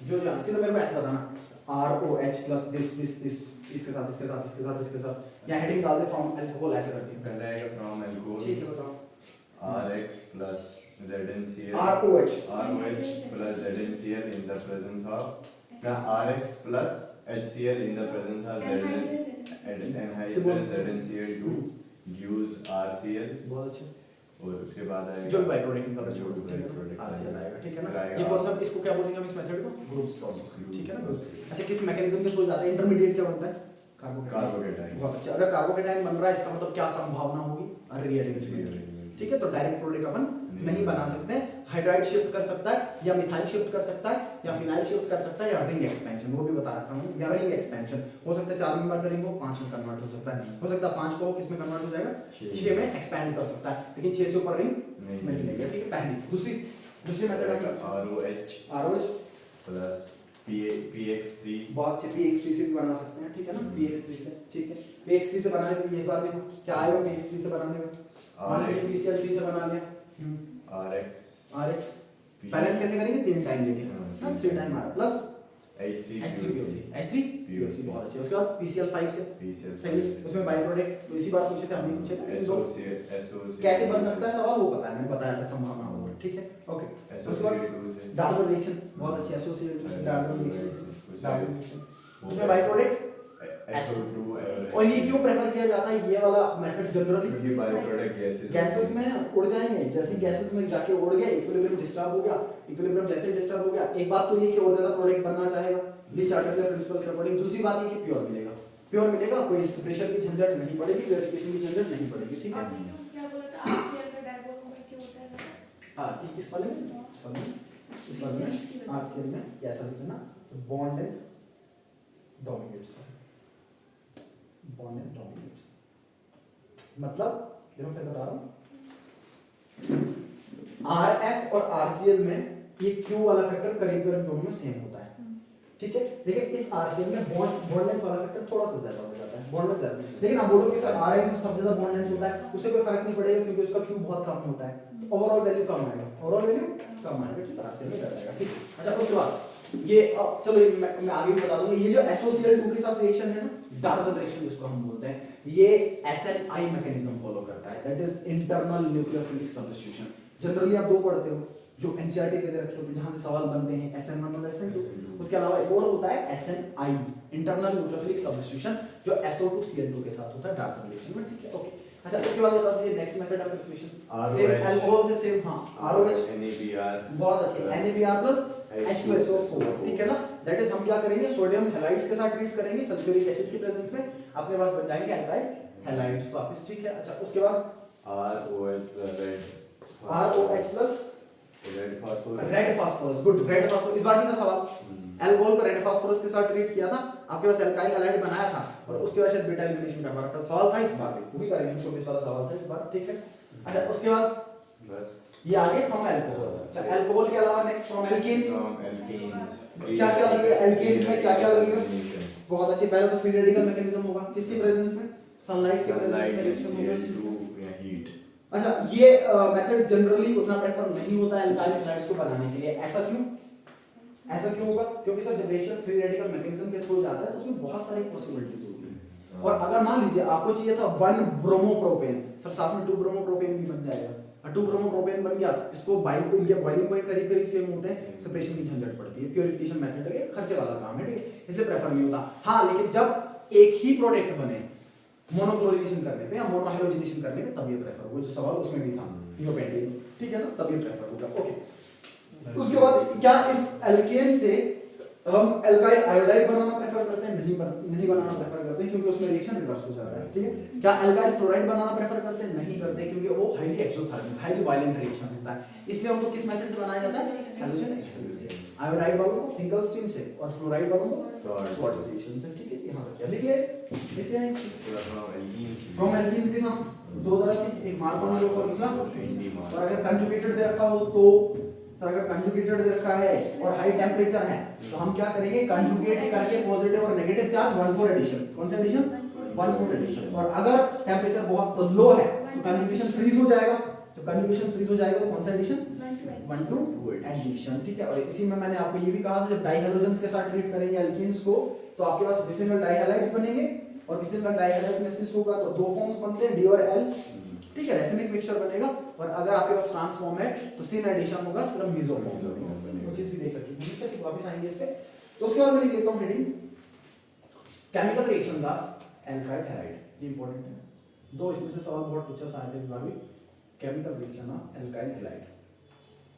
जो सीधा मेरे को ऐसे बताना ROH प्लस दिस इसके साथ इसके साथ इसके साथ इसके साथ या हेडिंग डाल दे फ्रॉम अल्कोहल ऐसे करके पहले आएगा फ्रॉम अल्कोहल। ठीक है बताओ। RX plus ZnCl ROH plus ZnCl in the presence of RX plus HCl in the presence of anhydrous ZnCl2 gives RCl। बहुत अच्छा। और उसके बाद आएगा जो बाय प्रोडक्ट निकल जो भी byproduct RCl आएगा। ठीक है ना, आएगा। ये कौन सा, इसको क्या बोलेंगे हम इस मेथड को? Groups process. ठीक है ना। अच्छा किस मैकेनिज्म के थ्रू जाता है? इंटरमीडिएट क्या बनता है? कार्बोकेटाइन। बहुत अच्छा। अगर कार्बोकेटाइन बन रहा है इसका मतलब क्या संभावना होगी? रीअरेंजमेंट। ठीक है, तो डायरेक्ट प्रोडक्ट अपन नहीं बना सकते। हाइड्राइड शिफ्ट कर सकता है या मिथाइल शिफ्ट कर सकता है या फिनाइल शिफ्ट कर सकता है या रिंग एक्सपेंशन, वो भी बता रखा हूं। या रिंग एक्सपेंशन हो सकता है 4 मेंबर का रिंग हो 5 में कन्वर्ट हो सकता है, हो सकता है 5 को किस में कन्वर्ट हो जाएगा? 6 में एक्सपेंड कर सकता है, लेकिन 6 से ऊपर रिंग नहीं लेगा। ठीक है, पहली। दूसरी मेथड है ROH प्लस PX3। बहुत अच्छे, PX3 से भी बना सकते हैं। ठीक है ना, PX3 से। ठीक है, PX3 से बनाने के लिए इस बार देखो क्या आएगा PX3 से बनाने में। PCl3 से बना लिया RX। बैलेंस कैसे करेंगे? 3 टाइम लेके ना, 3 टाइम आ रहा प्लस H3PO3 बहुत अच्छे। उसके बाद PCl5 से सही, उसमें बाय प्रोडक्ट तो इसी बार पूछे थे, हमने पूछे थे SO कैसे बन सकता है सवाल, वो पता है, मैंने बताया था संभावना होगी। ठीक है, ओके। उसके बाद डार्जन रिएक्शन बहुत अच्छी, एसोसिएटेड टू डार्जन रिएक्शन, उसमें बाय प्रोडक्ट SO2। और ये क्यों प्रेफर किया जाता है ये वाला मेथड जनरली? क्योंकि बाय प्रोडक्ट गैसेस में उड़ जाएंगे, जैसे गैसेस में जाके उड़ गए, इक्विलिब्रियम डिस्टर्ब हो गया, इक्विलिब्रियम जैसे डिस्टर्ब हो गया। एक बात तो ये कि और ज्यादा प्रोडक्ट बनना चाहेगा ली चार्टर के प्रिंसिपल के अकॉर्डिंग। दूसरी बात ये कि प्योर मिलेगा, कोई प्रेशर की झंझट नहीं पड़ेगी, प्यूरिफिकेशन की झंझट नहीं पड़ेगी। ठीक है, क्या बोला था RCl का डायबोल क्यों होता है? हां इस वाले में RCl में कैसा लिखना, बॉन्ड एंड डोमिनेट्स। मतलब देखो फिर बता रहा हूं, RF और RCl में ये Q वाला फैक्टर करीब दोनों में सेम होता है। ठीक है, लेकिन इस RCl में बॉन्ड लेंथ वाला फैक्टर थोड़ा सा ज्यादा हो जाता है, बॉन्ड लेंथ ज्यादा। लेकिन आप बोलोगे सर RI में सबसे ज्यादा बॉन्ड लेंथ होता है, उससे कोई फर्क नहीं पड़ेगा क्योंकि उसका Q बहुत कम होता है, तो ओवरऑल वैल्यू कम आएगा, तो RCl में ज्यादा आएगा। ठीक है, अच्छा उसके बाद ये चलो मैं आगे भी बता दूंगा। ये जो SOCl2 के साथ रिएक्शन है ना, डार्जन रिएक्शन जिसको हम बोलते हैं, ये SNI मैकेनिज्म फॉलो करता है, that is internal nucleophilic substitution. Generally आप 2 पढ़ते हो जो एनसीईआरटी के दे रखे होते हैं, जहां से सवाल बनते हैं SN1 और SN2। उसके अलावा एक और होता है SNI इंटरनल न्यूक्लियोफिलिक सब्स्टिट्यूशन, जो SO2Cl2 के साथ होता है डार्जन रिएक्शन में। ठीक है, ओके। अच्छा उसके बाद बता दीजिए next method of application, same alcohol से सेम। हां ROH NaBr बहुत अच्छे, NaBr प्लस H2SO4। ठीक है ना, दैट इज हम क्या करेंगे, सोडियम हैलाइड्स के साथ ट्रीट करेंगे सल्फ्यूरिक एसिड की प्रेजेंस में, अपने पास बन जाएंगे एल्काइल हैलाइड्स वापस। ठीक है, अच्छा उसके बाद ROH ROH plus red phosphorus. Red phosphorus, good, red phosphorus. इस बार भी था सवाल, अल्कोहल को रेड फास्फोरस के साथ ट्रीट किया था, आपके पास अल्काइल हैलाइड बनाया था और उसके बाद शायद बीटा एलिमिनेशन करवा रहा था, सवाल था इस बार भी, वो भी करेंगे, 24 वाला सवाल था इस बार, ठीक है। अच्छा उसके बाद बस ये आगे फ्रॉम अल्कोहल, अच्छा अल्कोहल के अलावा next from alkenes, from alkenes क्या क्या लगेगा एल्केन्स में, क्या क्या लगेगा, बहुत अच्छे। पहले तो फ्री रेडिकल मैकेनिज्म होगा किसकी प्रेजेंस में, सनलाइट के प्रेजेंस में रिएक्शन होगा। Cl2 या हीट। अच्छा ये मेथड जनरली उतना प्रेफर नहीं होता है अल्काइल हैलाइड्स को बनाने के लिए, ऐसा क्यों, ऐसा क्यों होगा, क्योंकि सर जब रिएक्शन फ्री रेडिकल मैकेनिज्म के थ्रू जाता है तो उसमें बहुत सारी पॉसिबिलिटीज होती हैं, और अगर मान लीजिए आपको चाहिए था 1 ब्रोमोप्रोपेन, सर साथ में 2 ब्रोमोप्रोपेन भी बन जाएगा, और 2 ब्रोमोप्रोपेन बन गया तो इसको इनके बॉइलिंग पॉइंट करीब करीब सेम होते हैं, सेपरेशन की झंझट पड़ती है, प्यूरिफिकेशन मेथड है, खर्चे वाला काम है, ठीक है, इसलिए प्रेफर नहीं होता। हाँ लेकिन जब एक ही प्रोडक्ट बने मोनोक्लोरिनेशन करने पे या मोनोहाइड्रोजनेशन करने पे तब ये प्रेफर होगा, जो सवाल उसमें भी था नियोपेंटेन, ठीक है ना, तब ये प्रेफर होगा, ओके। उसके बाद क्या इस एल्केन से हम एल्काइल आयोडाइड बनाना प्रेफर करते हैं, नहीं बनाना प्रेफर करते हैं क्योंकि उसमें रिएक्शन रिवर्स हो जाता है, ठीक है। क्या एल्काइल फ्लोराइड बनाना प्रेफर करते हैं, नहीं करते क्योंकि वो highly exothermic highly violent reaction होता है, इसलिए हमको किस मेथड से बनाया जाता है, हैलोजन एक्सचेंज से, आयोडाइड वालों को फिंकलस्टीन से और फ्लोराइड वालों को स्वार्ट्ज रिएक्शन से, ठीक है। यहां तक क्या लिख लिया फ्रॉम एल्कीन्स के साथ दो तरह से, एक मार्कोनी और दूसरा, और अगर कंजुगेटेड दे रखा हो तो सर अगर कंजुगेटेड दे रखा है और हाई टेंपरेचर है तो हम क्या करेंगे, कंजुगेट करके पॉजिटिव और नेगेटिव चार्ज 1,4 एडिशन, कौन सा एडिशन, 1,4 एडिशन, और अगर टेंपरेचर बहुत लो है तो कंजुगेशन फ्रीज हो जाएगा, जब कंजुगेशन फ्रीज हो जाएगा तो कौन सा एडिशन, 1,2 एडिशन, ठीक है। और इसी में मैंने आपको ये भी कहा था जब डाइहैलोजेंस के साथ ट्रीट करेंगे एल्कीन्स को तो आपके पास विसिनल डाइहैलाइड्स बनेंगे, और विसिनल डाइहैलाइड में सिस होगा तो 2 फॉर्म्स बनते हैं, डी और एल, ठीक है, रेसिमिक मिक्सचर बनेगा, और अगर आपके पास ट्रांसफॉर्म है तो सिन एडिशन होगा, सिर्फ मेसोफॉर्म होगा, वो चीज भी देख रखी है, ठीक, वापस आएंगे इस पे। तो उसके बाद मैं लिख लेता हूं heading chemical reactions of alkyl halide, ये इंपॉर्टेंट है, दो इसमें से सवाल बहुत पूछा आए थे इस बार भी, chemical reaction of alkyl halide,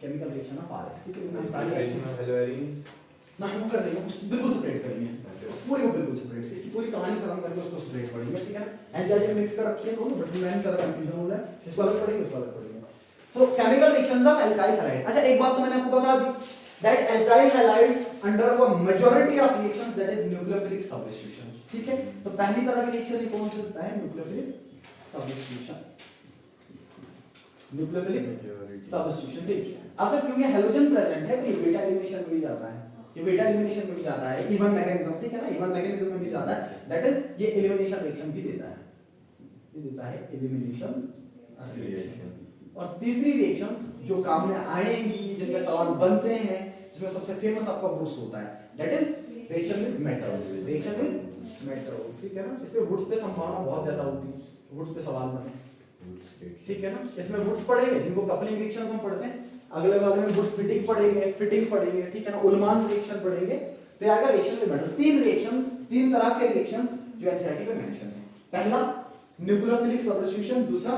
chemical reaction of RX, ठीक है, सारी ना हम कर देंगे, बिल्कुल सेपरेट करेंगे, उस पूरे को बिल्कुल सेपरेट, इसकी पूरी कहानी खत्म करके उसको सेपरेट पढ़ेंगे, ठीक है ना। एनसीईआरटी मिक्स कर रखी है दोनों, बट मैंने ज्यादा कंफ्यूजन हो रहा है, इसको अलग पढ़ेंगे उसको अलग पढ़ेंगे। So chemical reactions of alkyl halide, अच्छा एक बात तो मैंने आपको बता दी that alkyl halides undergo majority of reactions that is nucleophilic substitution, ठीक है। तो पहली तरह की रिएक्शन कौन सी होता है, न्यूक्लियोफिलिक सब्स्टिट्यूशन, न्यूक्लियोफिलिक सब्स्टिट्यूशन, ठीक है। अब सर क्योंकि हैलोजन प्रेजेंट है तो ये बीटा एलिमिनेशन में भी जाता है, ये बीटा एलिमिनेशन में भी जाता है, इवन मैकेनिज्म, ठीक है ना, इवन मैकेनिज्म में भी जाता है, दैट इज ये एलिमिनेशन रिएक्शन भी देता है, ये देता है एलिमिनेशन रिएक्शन। और तीसरी रिएक्शंस जो काम में आएंगी, जिनके सवाल बनते हैं, जिसमें सबसे फेमस आपका वुड्स होता है, that is reaction with metals, reaction with metals, ठीक है ना। इसमें वुड्स पे संभावना बहुत ज्यादा होती है, वुड्स पे सवाल बने, ठीक है ना। इसमें वुड्स पढ़ेंगे जिनको कपलिंग रिएक्शंस हम पढ़ते हैं, अगले वाले में वुड्स फिटिंग पढ़ेंगे, ठीक है ना, उलमान रिएक्शन पढ़ेंगे, तो ये आएगा रिएक्शन विद मेटल्स। तीन रिएक्शंस, तीन तरह के रिएक्शंस जो एनसीईआरटी में मेंशन है, पहला न्यूक्लियोफिलिक सब्स्टिट्यूशन, दूसरा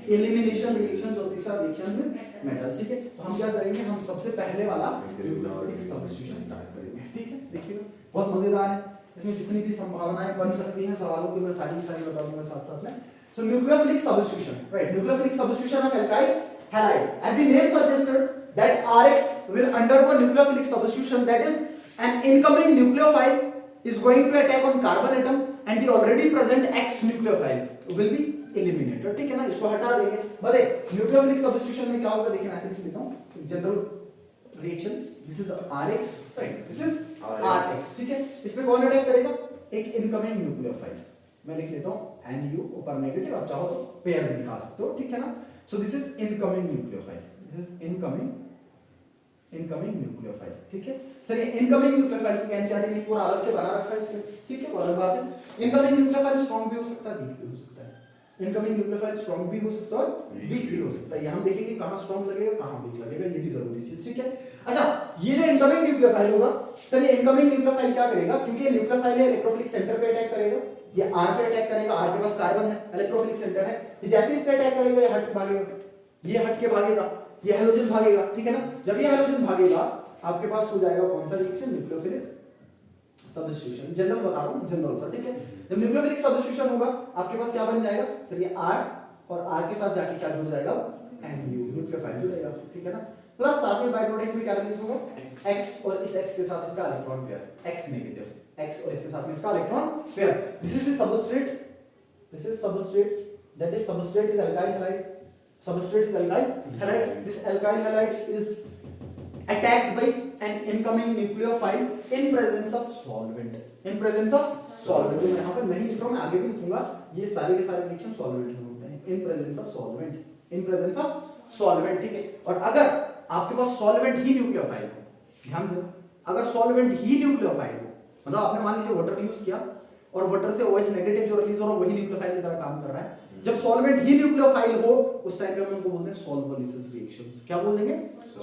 एलिमिनेशन रिएक्शंस और तीसरा रिएक्शंस विद मेटल्स, ठीक है। तो हम क्या करेंगे, हम सबसे पहले वाला न्यूक्लियोफिलिक सब्स्टिट्यूशन स्टार्ट करेंगे, ठीक है। देखिएगा बहुत मजेदार है, इसमें जितनी भी संभावनाएं बन सकती हैं सवालों की मैं सारी बता दूंगा साथ साथ में। So nucleophilic substitution, right, nucleophilic substitution of alkyl halide, as the name suggested that Rx will undergo nucleophilic substitution, that is an incoming nucleophile is going to attack on carbon atom and the already present X nucleophile will be eliminated, ठीक है ना, इसको हटा देंगे। बताइए न्यूक्लियोफिलिक सब्स्टिट्यूशन में क्या होगा, देखिए मैं ऐसे लिख देता हूं, general reaction, this is Rx, right, this is Rx, ठीक है। इसमें कौन अटैक करेगा, एक इनकमिंग न्यूक्लियोफाइल, मैं लिख लेता हूं NU ऊपर नेगेटिव, आप चाहो तो पेयर भी दिखा सकते हो, ठीक है ना। So this is incoming nucleophile. This is incoming nucleophile. ठीक है सर, ये incoming nucleophile को एनसीईआरटी ने पूरा अलग से बना रखा है इसके, ठीक है, वो अलग बात है। incoming nucleophile स्ट्रांग भी हो सकता है, वीक भी हो सकता है। incoming nucleophile स्ट्रांग भी हो सकता है, वीक भी हो सकता है। ये हम देखेंगे कहां स्ट्रांग लगेगा, कहां वीक लगेगा, ये भी जरूरी चीज, ठीक है। अच्छा, ये जो incoming nucleophile होगा सर, ये incoming nucleophile क्या करेगा, क्योंकि ये nucleophile है, इलेक्ट्रोफिलिक सेंटर पे अटैक करेगा, ये R पे अटैक करेगा, R के पास कार्बन है, इलेक्ट्रोफिलिक सेंटर है, ये जैसे इस पे अटैक करेगा ये हट के भागेगा, ये हट के भागेगा, ये हैलोजन भागेगा, ठीक है ना। जब ये हैलोजन भागेगा आपके पास हो जाएगा कौन सा रिएक्शन, न्यूक्लियोफिलिक सब्स्टिट्यूशन, जनरल बता रहा हूं, जनरल सर, ठीक है। जब न्यूक्लियोफिलिक सब्स्टिट्यूशन होगा आपके पास क्या बन जाएगा सर, ये R और R के साथ जाके क्या जुड़ जाएगा, NU, न्यूक्लियोफाइल जुड़ेगा, ठीक है ना। प्लस साथ में बाय प्रोडक्ट में क्या रिलीज होगा x और इस x के साथ इसका electron pair x negative x और इसके साथ में इसका electron pair this is the substrate that is substrate is alkyl halide this alkyl halide is attacked by an incoming nucleophile in presence of solvent तो यहाँ पर नहीं लिख रहा हूँ मैं आगे भी लिखूंगा ये सारे के सारे रिएक्शन सॉल्वेंट में होते हैं in presence of solvent ठीक है और अगर आपके पास सॉल्वेंट ही न्यूक्लियोफाइल हो ध्यान दो अगर सॉल्वेंट ही न्यूक्लियोफाइल हो मतलब आपने मान लीजिए वाटर यूज किया और वाटर से OH नेगेटिव जो रिलीज हो रहा है वही न्यूक्लियोफाइल की तरह काम कर रहा है जब सॉल्वेंट ही न्यूक्लियोफाइल हो उस टाइम पे हम उनको बोलते हैं सॉल्वोलिसिस रिएक्शंस क्या बोल देंगे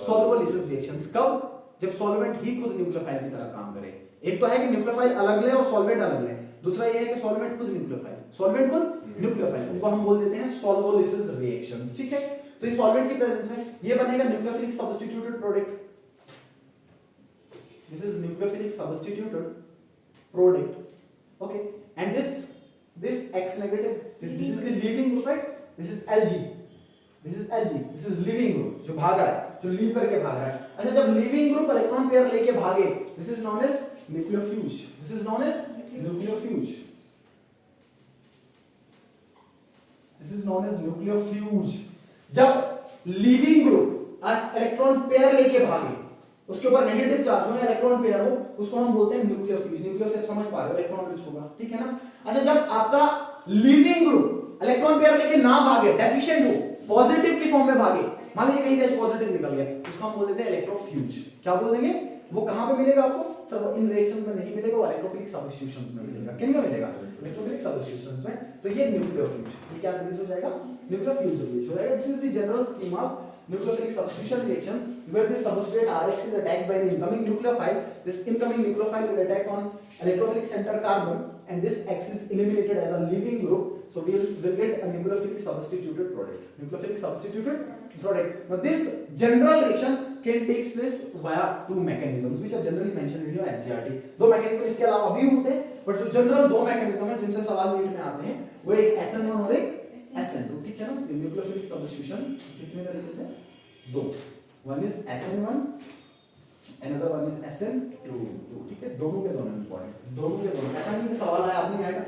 सॉल्वोलिसिस रिएक्शंस कब जब सॉल्वेंट ही खुद न्यूक्लियोफाइल की तरह काम करे एक तो है कि न्यूक्लियोफाइल अलग ले और सॉल्वेंट अलग ले दूसरा ये है कि सॉल्वेंट खुद न्यूक्लियोफाइल उनको हम बोल देते हैं सॉल्वोलिसिस रिएक्शंस ठीक है तो इस सॉल्वेंट की प्रेजेंस में ये बनेगा nucleophilic substituted product this is nucleophilic substituted product okay and this x negative this is the leaving group right this is Lg this is leaving group जो भाग रहा है जो लीव करके भाग रहा है अच्छा जब लीविंग ग्रुप इलेक्ट्रॉन पेयर लेके भागे this is known as nucleofuge जब लीविंग ग्रुप इलेक्ट्रॉन पेयर लेके भागे उसके ऊपर नेगेटिव चार्ज हो या इलेक्ट्रॉन पेयर हो उसको हम बोलते हैं न्यूक्लियोफ्यूज न्यूक्लियो से समझ पा रहे हो इलेक्ट्रॉन रिच होगा ठीक है ना अच्छा जब आपका लीविंग ग्रुप इलेक्ट्रॉन पेयर लेके ना भागे डेफिशिएंट हो पॉजिटिव की फॉर्म में भागे मान लीजिए कहीं से पॉजिटिव निकल गया उसको हम बोल देते हैं इलेक्ट्रोफ्यूज क्या बोल देंगे वो कहां पे मिलेगा आपको सर वो इन रिएक्शंस में नहीं मिलेगा वो इलेक्ट्रोफिलिक सब्स्टिट्यूशंस में मिलेगा किन में मिलेगा इलेक्ट्रोफिलिक सब्स्टिट्यूशंस में तो ये न्यूक्लियोफ्यूज ये क्या रिलीज हो जाएगा न्यूक्लियोफ्यूज रिलीज हो जाएगा this is the general scheme of nucleophilic substitution reactions where this substrate Rx is attacked by an incoming nucleophile this incoming nucleophile will attack on electrophilic center carbon and this X is eliminated as a leaving group so we will get a nucleophilic substituted product now this general reaction can takes place via two mechanisms which are generally mentioned in your NCERT दो mechanism इसके अलावा भी होते हैं but जो general दो mechanism है जिनसे सवाल नीट में आते हैं वो एक SN1 और एक SN2 ठीक है ना न्यूक्लियोफिलिक सब्स्टिट्यूशन कितने तरीके से दो one is SN1 another one is SN2 ठीक है दोनों के दोनों इंपॉर्टेंट दोनों के दोनों ऐसा नहीं कि सवाल आया आप नहीं आएगा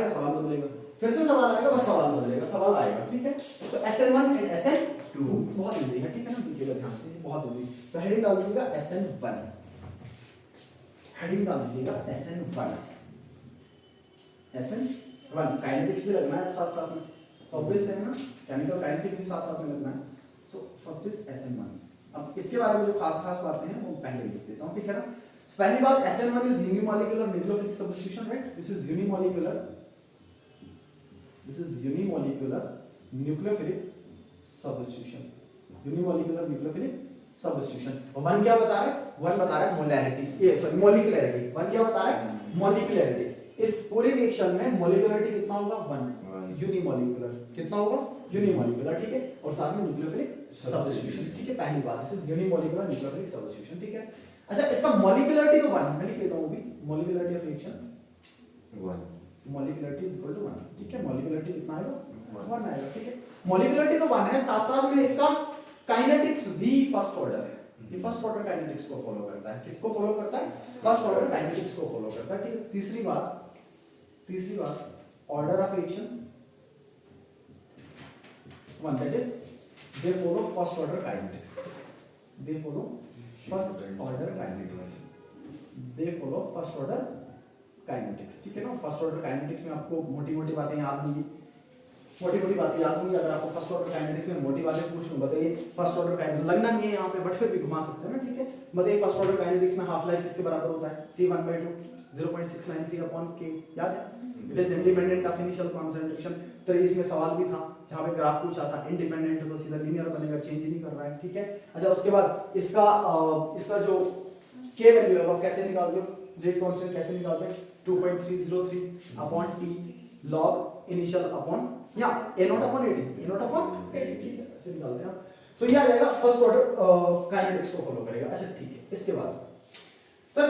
सवाल बदलेगा फिर से सवाल आएगा बस सवाल बदलेगा सवाल आएगा ठीक है तो SN1 एंड SN2 बहुत इजी है ठीक है ना देखिएगा ध्यान से बहुत इजी तो हेडिंग डाल दीजिएगा SN1 हेडिंग डाल दीजिएगा SN1 काइनेटिक्स भी लगना है साथ साथ में ऑब्वियस है ना केमिकल काइनेटिक्स भी साथ साथ में लगना है सो फर्स्ट इज SN1 अब इसके बारे में जो खास बातें हैं वो पहले लिख देता हूं ठीक है ना पहली बात SN1 is unimolecular nucleophilic substitution right this is unimolecular nucleophilic substitution और वन क्या बता रहा है मोलैरिटी ये सॉरी मॉलिक्यूलैरिटी वन क्या बता रहा है मॉलिक्यूलैरिटी इस पूरी रिएक्शन में मॉलिक्यूलरिटी कितना होगा 1 यूनिमॉलिक्यूलर कितना होगा यूनिमॉलिक्यूलर ठीक है और साथ में न्यूक्लियोफिलिक सब्स्टिट्यूशन ठीक है पहली बात this is unimolecular nucleophilic substitution ठीक है अच्छा इसका मॉलिक्यूलरिटी तो 1 मैं लिख लेता हूं अभी molecularity of reaction 1 molecularity is equal to 1 ठीक है मॉलिक्यूलरिटी कितना आएगा 1 आएगा ठीक है मॉलिक्यूलरिटी तो 1 है साथ में इसका काइनेटिक्स भी फर्स्ट ऑर्डर है ये फर्स्ट ऑर्डर काइनेटिक्स को फॉलो करता है किसको फॉलो करता है फर्स्ट ऑर्डर काइनेटिक्स को फॉलो करता है ठीक है तीसरी बात order of reaction one that is they follow first order kinetics they follow first order kinetics ठीक है ना फर्स्ट ऑर्डर काइनेटिक्स में आपको मोटी बातें याद होंगी अगर आपको फर्स्ट ऑर्डर काइनेटिक्स में मोटी बातें पूछूं बताइए फर्स्ट ऑर्डर काइनेटिक्स लगना नहीं है यहाँ पे बट फिर भी घुमा सकते हैं ना ठीक है बताइए फर्स्ट ऑर्डर काइनेटिक्स में हाफ लाइफ किसके बराबर होता है T1/2 0.693/K याद है it is independent of initial concentration 23 में सवाल भी था जहां पे ग्राफ पूछा था इंडिपेंडेंट है तो सीधा लीनियर बनेगा चेंज ही नहीं कर रहा है ठीक है अच्छा उसके बाद इसका जो K वैल्यू है वो कैसे निकालते हो रेट कांस्टेंट कैसे निकालते हैं 2.303/T log इनिशियल अपॉन या A0/80 ठीक है ऐसे निकालते हैं तो ये आ जाएगा फर्स्ट ऑर्डर काइनेटिक्स को फॉलो करेगा अच्छा ठीक है इसके बाद सर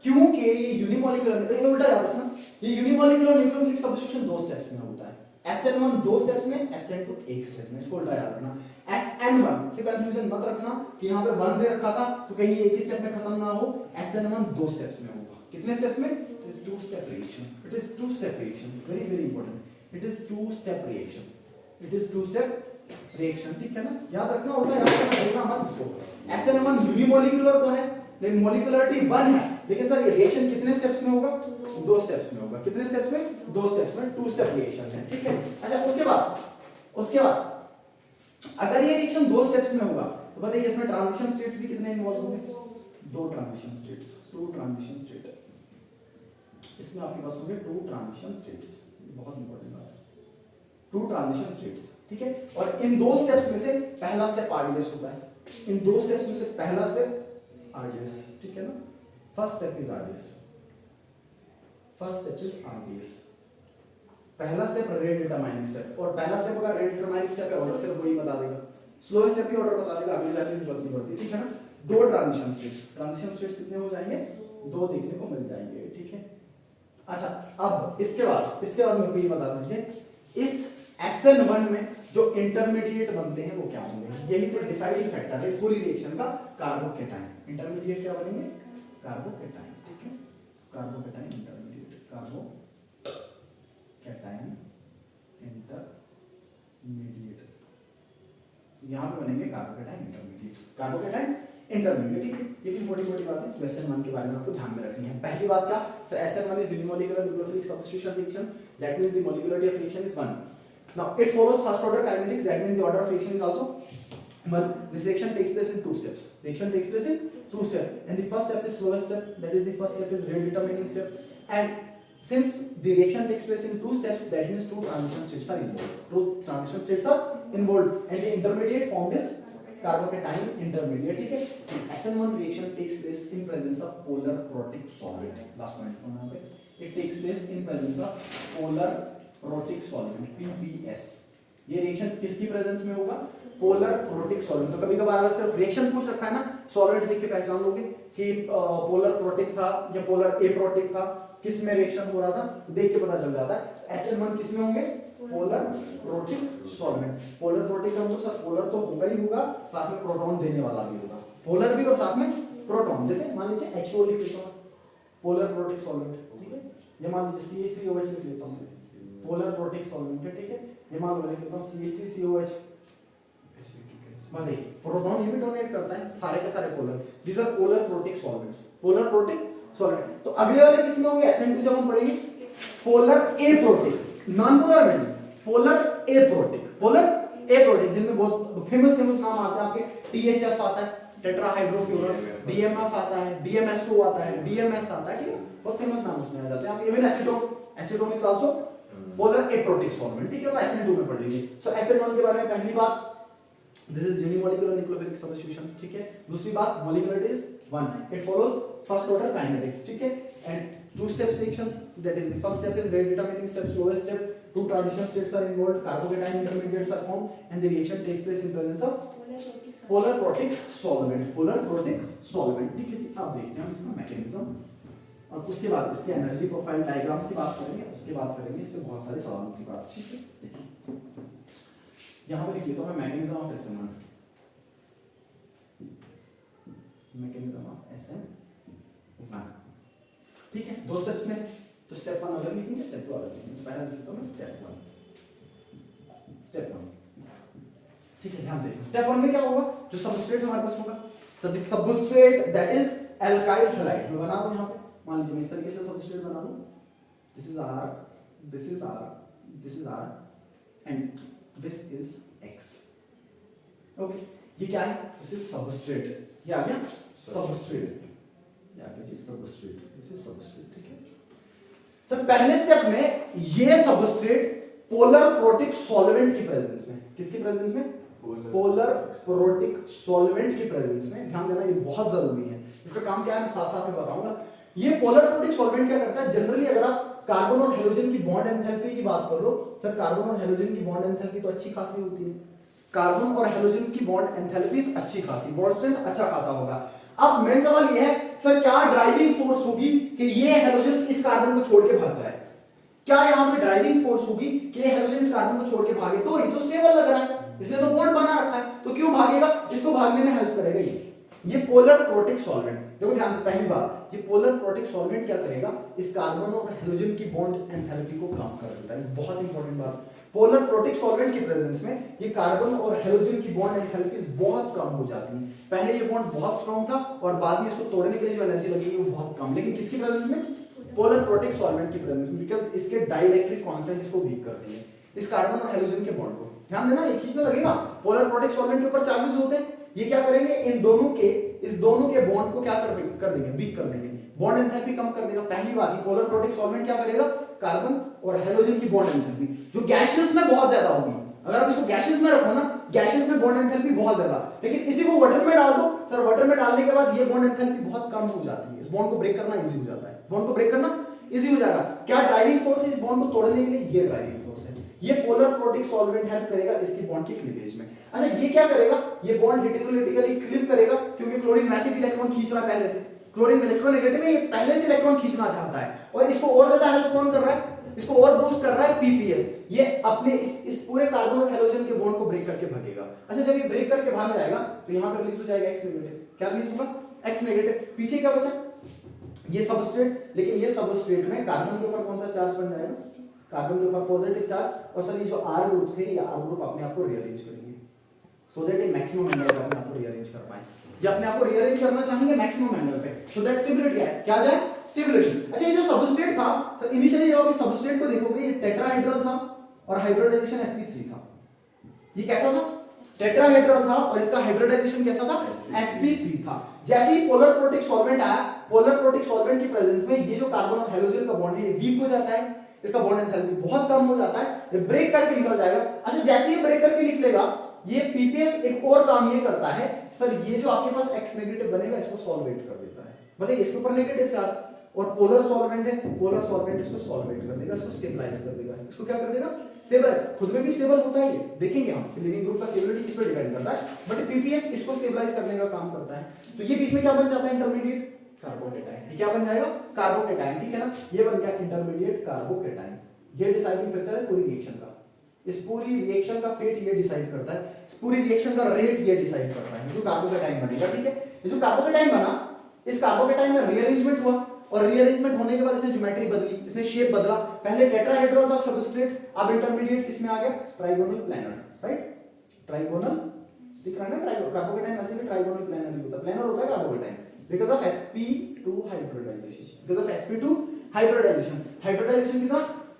क्योंकि ये यूनिमॉलिक्यूलर ये उल्टा याद रखना ये यूनिमॉलिक्यूलर न्यूक्लियोफिलिक सब्स्टिट्यूशन दो स्टेप्स में होता है SN1 दो स्टेप्स में, SN2 एक स्टेप में, इसको उल्टा याद रखना। SN1 से कंफ्यूजन मत रखना कि यहाँ पे 1 दे रखा था तो कहीं एक ही स्टेप में खत्म ना हो। SN1 दो स्टेप्स में होगा। कितने स्टेप्स में? It is two step reaction, it is two step reaction, very very important, it is two step reaction, it is two step reaction, ठीक है ना, याद रखना, उल्टा याद रखना, भूलना मत इसको। SN1 यूनिमोलिकुलर तो है लेकिन मोलिकुलरिटी 1 है, लेकिन सर ये रिएक्शन कितने स्टेप्स में होगा? दो स्टेप्स में होगा। कितने स्टेप्स में? दो स्टेप्स में, टू स्टेप रिएक्शन है, ठीक है। अच्छा उसके बाद अगर ये रिएक्शन दो स्टेप्स में होगा तो बताइए इसमें ट्रांजिशन स्टेट्स भी कितने इन्वॉल्व होंगे? दो transition states, two transition state, इसमें आपके पास होंगे टू ट्रांजिशन स्टेट्स, बहुत इंपॉर्टेंट बात है, टू ट्रांजिशन स्टेट्स, ठीक है। और इन दो स्टेप्स में से पहला स्टेप आरडीएस होता है, इन दो स्टेप्स में से पहला स्टेप आरडीएस, ठीक है ना। First step is RDS, first step is RDS, पहला स्टेप रेट डिटरमाइनिंग स्टेप, और पहला स्टेप होगा रेट डिटरमाइनिंग स्टेप है, ऑर्डर सिर्फ वही बता देगा, स्लोएस्ट स्टेप भी ऑर्डर बता देगा, अगली जाने की जरूरत नहीं पड़ती, ठीक है ना। दो ट्रांजिशन स्टेट्स, ट्रांजिशन स्टेट्स कितने हो जाएंगे? दो देखने को मिल जाएंगे, ठीक है। अच्छा अब इसके बाद मेरे को ये बता दीजिए इस SN1 में जो इंटरमीडिएट बनते हैं वो क्या होंगे? यही तो डिसाइडिंग फैक्टर है इस पूरी रिएक्शन का, कार्बोकेटाइन। इंटरमीडिएट क्या बनेंगे? कार्बोकेटाइन, ठीक है, कार्बोकेटाइन इंटरमीडिएट, कार्बोकेटाइन इंटरमीडिएट, यहां पे बनेंगे कार्बोकेटाइन इंटरमीडिएट, कार्बोकेटाइन इंटरमीडिएट, ठीक है। ये भी मोटी-मोटी बातें जो SN1 के बारे में आपको ध्यान में रखनी है। पहली बात क्या? तो SN1 is unimolecular nucleophilic substitution reaction, that means the molecularity of reaction is 1. Now it follows first order kinetics, that means the order of reaction is also 1. This reaction takes place in two steps. Reaction takes place in two steps, and the first step is slowest step, that is the first step is rate determining step, and since the reaction takes place in two steps, that means two transition states are involved. Two transition states are involved, and the intermediate form is carbocation intermediate, ठीक है। SN1 reaction takes place in presence of polar protic solvent, last point को यहां पे, it takes place in presence of polar protic solvent, PPS। ये रिएक्शन किसकी प्रेजेंस में होगा? Polar protic solvent. तो कभी-कभार अगर सिर्फ रिएक्शन पूछ रखा है ना, सॉल्वेंट देख के पहचान लोगे कि पोलर प्रोटिक था या पोलर एप्रोटिक था, किस में रिएक्शन हो रहा था, देख के पता चल जाता है। SN1 किस में होंगे? Polar protic solvent. Polar protic का मतलब सर पोलर तो होगा ही होगा, साथ में प्रोटॉन देने वाला भी होगा, पोलर भी और साथ में प्रोटॉन। जैसे मान लीजिए H2O लिख लेता हूं, पोलर प्रोटिक सॉल्वेंट, ठीक है। ये मान लीजिए CH3OH लिख लेता हूं, पोलर प्रोटिक सॉल्वेंट है, ठीक है। ये मान लो लिख लेता हूं CH3COH, बताइए प्रोटॉन ये भी डोनेट करता है, सारे के सारे polar, these are polar protic solvents, polar protic solvent. तो अगले वाले किसमें होंगे? SN2 जब हम पढ़ेंगे पोलर एप्रोटिक, नॉन पोलर में पोलर एप्रोटिक, पोलर एप्रोटिक, जिनमें बहुत फेमस नाम आते हैं आपके, THF आता है, टेट्राहाइड्रोफ्यूरन, DMF आता है, DMSO आता है, DMS आता है, ठीक है, बहुत फेमस नाम उसमें आ जाते हैं। आप even acetone is also polar aprotic solvent, ठीक है, वो SN2 में पढ़ लीजिए। सो SN1 के बारे में पहली बात, this is unimolecular nucleophilic substitution, ठीक है। दूसरी बात, molecularity is 1, it follows first order kinetics, ठीक है, and two step reaction, that is the first step is rate determining step, slowest step, two transition states are involved, carbocation intermediates are formed, and the reaction takes place in presence of polar protic solvent, polar protic solvent, ठीक है जी। अब देखते हैं इसका मैकेनिज्म, और उसके बाद इसके एनर्जी प्रोफाइल डायग्राम्स की बात करेंगे, उसके बाद करेंगे इसमें बहुत सारे सवालों की बात, ठीक है। देखिए यहाँ पे लिख लेता हूँ मैं mechanism of SN1, mechanism of SN1, ठीक है। दो स्टेप्स में, तो स्टेप 1 अलग लिखेंगे, स्टेप 2 अलग लिखेंगे। पहला लिख लेता हूं मैं स्टेप 1, ठीक है। ध्यान से स्टेप 1 में क्या होगा? जो सबस्ट्रेट हमारे पास होगा, तो the substrate that is alkyl halide, मैं बना दूं यहां पे, मान लीजिए मैं इस तरीके से सबस्ट्रेट बना लूं, this is R, this is R, this is R and this is X, okay. ये क्या है? दिस इज सबस्ट्रेट, ये आ गया substrate, substrate, this is substrate, ठीक है। तो पहले स्टेप में ये सबस्ट्रेट पोलर प्रोटिक सॉल्वेंट की प्रेजेंस में, किसकी प्रेजेंस में? पोलर प्रोटिक सॉल्वेंट की प्रेजेंस में, ध्यान देना ये बहुत जरूरी है। इसका काम क्या है मैं साथ साथ में बताऊंगा। ये पोलर प्रोटिक सॉल्वेंट क्या करता है? जनरली अगर आप कार्बन और हेलोजन की बॉन्ड एंथैल्पी की बात कर लो, सर कार्बन और हेलोजन की बॉन्ड एंथैल्पी तो अच्छी खासी होती है, कार्बन और हेलोजन की बॉन्ड एंथैल्पी अच्छी खासी, बॉन्ड स्ट्रेंथ अच्छा खासा होगा। अब मेन सवाल ये है सर क्या ड्राइविंग फोर्स होगी कि ये हेलोजन इस कार्बन को छोड़ के भाग जाए? क्या यहाँ पे ड्राइविंग फोर्स होगी कि हाइड्रोजन इस कार्बन को छोड़ के भागे? तो ये तो स्टेबल लग रहा है, इसने तो बॉन्ड बना रखा है, तो क्यों भागेगा? इसको भागने में हेल्प करेगा ये पोलर प्रोटिक सॉल्वेंट। देखो ध्यान से, पहली बात, ये पोलर प्रोटिक सॉल्वेंट क्या करेगा? इस कार्बन और हाइड्रोजन की बॉन्ड एंथैल्पी को कम कर देता है। बहुत इंपॉर्टेंट बात, पोलर प्रोटिक सॉल्वेंट की प्रेजेंस में ये कार्बन और हाइड्रोजन की बॉन्ड एंथैल्पीज बहुत कम हो जाती है। पहले ये बॉन्ड बहुत स्ट्रांग था और बाद में इसको तोड़ने के लिए जो एनर्जी लगेगी वो बहुत कम, लेकिन किसकी प्रेजेंस में? पोलर प्रोटिक सॉल्वेंट की प्रेजेंस में, बिकॉज़ इसके डाइइलेक्ट्रिक कांस्टेंट इसको वीक कर देंगे, इस कार्बन और हाइड्रोजन के बॉन्ड को। ध्यान देना, एक ही से लगेगा, पोलर प्रोटिक सॉल्वेंट के ऊपर चार्जेस होते हैं, ये क्या करेंगे? इस दोनों के बॉन्ड को क्या कर देंगे? वीक कर देंगे, बॉन्ड एंथैल्पी कम कर देगा। पहली बात, ये पोलर प्रोटिक सॉल्वेंट क्या करेगा? कार्बन और हाइड्रोजन की बॉन्ड एंथैल्पी जो गैसियस में बहुत ज्यादा होगी, अगर आप इसको गैसियस में रखो ना, गैसियस में बॉन्ड एंथैल्पी बहुत ज्यादा, लेकिन इसी को वाटर में डाल दो सर, वाटर में डालने के बाद ये बॉन्ड एंथैल्पी बहुत कम हो जाती है, इस बॉन्ड को ब्रेक करना इजी हो जाता है, बॉन्ड को ब्रेक करना इजी हो जाएगा। क्या ड्राइविंग फोर्स है इस बॉन्ड को तोड़ने के लिए? ये ड्राइविंग फोर्स है। ये पोलर प्रोटिक सॉल्वेंट हेल्प करेगा इसकी बॉन्ड की क्लीवेज में। अच्छा, ये क्या करेगा? ये बॉन्ड हेटेरोलिटिकली क्लीव करेगा, क्योंकि क्लोरीन मैसिव इलेक्ट्रॉन खींच रहा है पहले से, क्लोरीन इलेक्ट्रोनेगेटिव है, ये पहले से इलेक्ट्रॉन खींचना चाहता है, और इसको और ज्यादा हेल्प कौन कर रहा है? इसको और बूस्ट कर रहा है पीपीएस। ये अपने इस पूरे कार्बन और हाइड्रोजन के बॉन्ड को ब्रेक करके भागेगा। अच्छा, जब ये ब्रेक करके भाग जाएगा तो यहां पर रिलीज हो जाएगा एक्स नेगेटिव। क्या रिलीज होगा? X negative. पीछे क्या बचा? ये सबस्ट्रेट, लेकिन ये सबस्ट्रेट में कार्बन के ऊपर कौन सा चार्ज बन जाएगा? कार्बन के ऊपर पॉजिटिव चार्ज, और सर ये जो आर ग्रुप थे, ये आर ग्रुप अपने आप को रीअरेंज करेंगे सो दैट ये मैक्सिमम एंगल पे अपने आप को रीअरेंज कर पाए। ये अपने आप को रीअरेंज करना चाहेंगे मैक्सिमम एंगल पे, सो दैट स्टेबिलिटी है। क्या आ जाए? स्टेबिलिटी। अच्छा, ये जो सबस्ट्रेट था सर, इनिशियली जब आप इस सबस्ट्रेट को देखोगे ये टेट्राहेड्रल था और हाइब्रिडाइजेशन sp3 था। ये कैसा था? टेट्राहेड्रल था और इसका हाइब्रिडाइजेशन कैसा था? sp3 था। जैसे ही पोलर प्रोटिक सॉल्वेंट आया, पोलर प्रोटिक सॉल्वेंट की प्रेजेंस में ये जो कार्बन और हाइड्रोजन का बॉन्ड है ये वीक हो जाता है, इसका बॉन्ड एंथैल्पी बहुत कम हो जाता है, ये ब्रेक करके निकल जाएगा। अच्छा, जैसे ही ब्रेक करके निकलेगा, ये पीपीएस एक और काम ये करता है सर, ये जो आपके पास एक्स नेगेटिव बनेगा इसको सॉल्वेट कर देता है। बताइए, इसके ऊपर नेगेटिव चार्ज और पोलर सॉल्वेंट है, पोलर सॉल्वेंट इसको सॉल्वेट कर देगा, इसको स्टेबलाइज कर देगा। इसको क्या कर देगा? स्टेबलाइज। खुद में भी स्टेबल होता है, ये देखेंगे हम लिविंग ग्रुप का स्टेबिलिटी किस पे डिपेंड करता है, बट पीपीएस इसको स्टेबलाइज करने का काम करता है। तो ये बीच में क्या बन जाता है? Intermediate carbocation. ये क्या बन जाएगा? कार्बोकेटाइन। ठीक है ना, ये बन गया इंटरमीडिएट कार्बोकेटाइन। ये डिसाइडिंग फैक्टर है पूरी रिएक्शन का, इस पूरी रिएक्शन का फेट ये डिसाइड करता है, इस पूरी रिएक्शन का रेट ये डिसाइड करता है, जो कार्बोकेटाइन बनेगा। ठीक है, ये जो कार्बोकेटाइन बना, इस कार्बोकेटाइन में रीअरेंजमेंट हुआ, और रीअरेंजमेंट होने के बाद इसने ज्योमेट्री बदली, इसने शेप बदला। पहले टेट्राहेड्रल था सबस्ट्रेट, अब इंटरमीडिएट किसमें आ गया? Trigonal planar. राइट, ट्राइगोनल दिख रहा है ना? कार्बोकेटाइन वैसे भी ट्राइगोनल प्लैनर ही होता है, प्लैनर होता है carbocation because of sp2 hybridisation, because of sp2 hybridisation. Hybridisation कितना?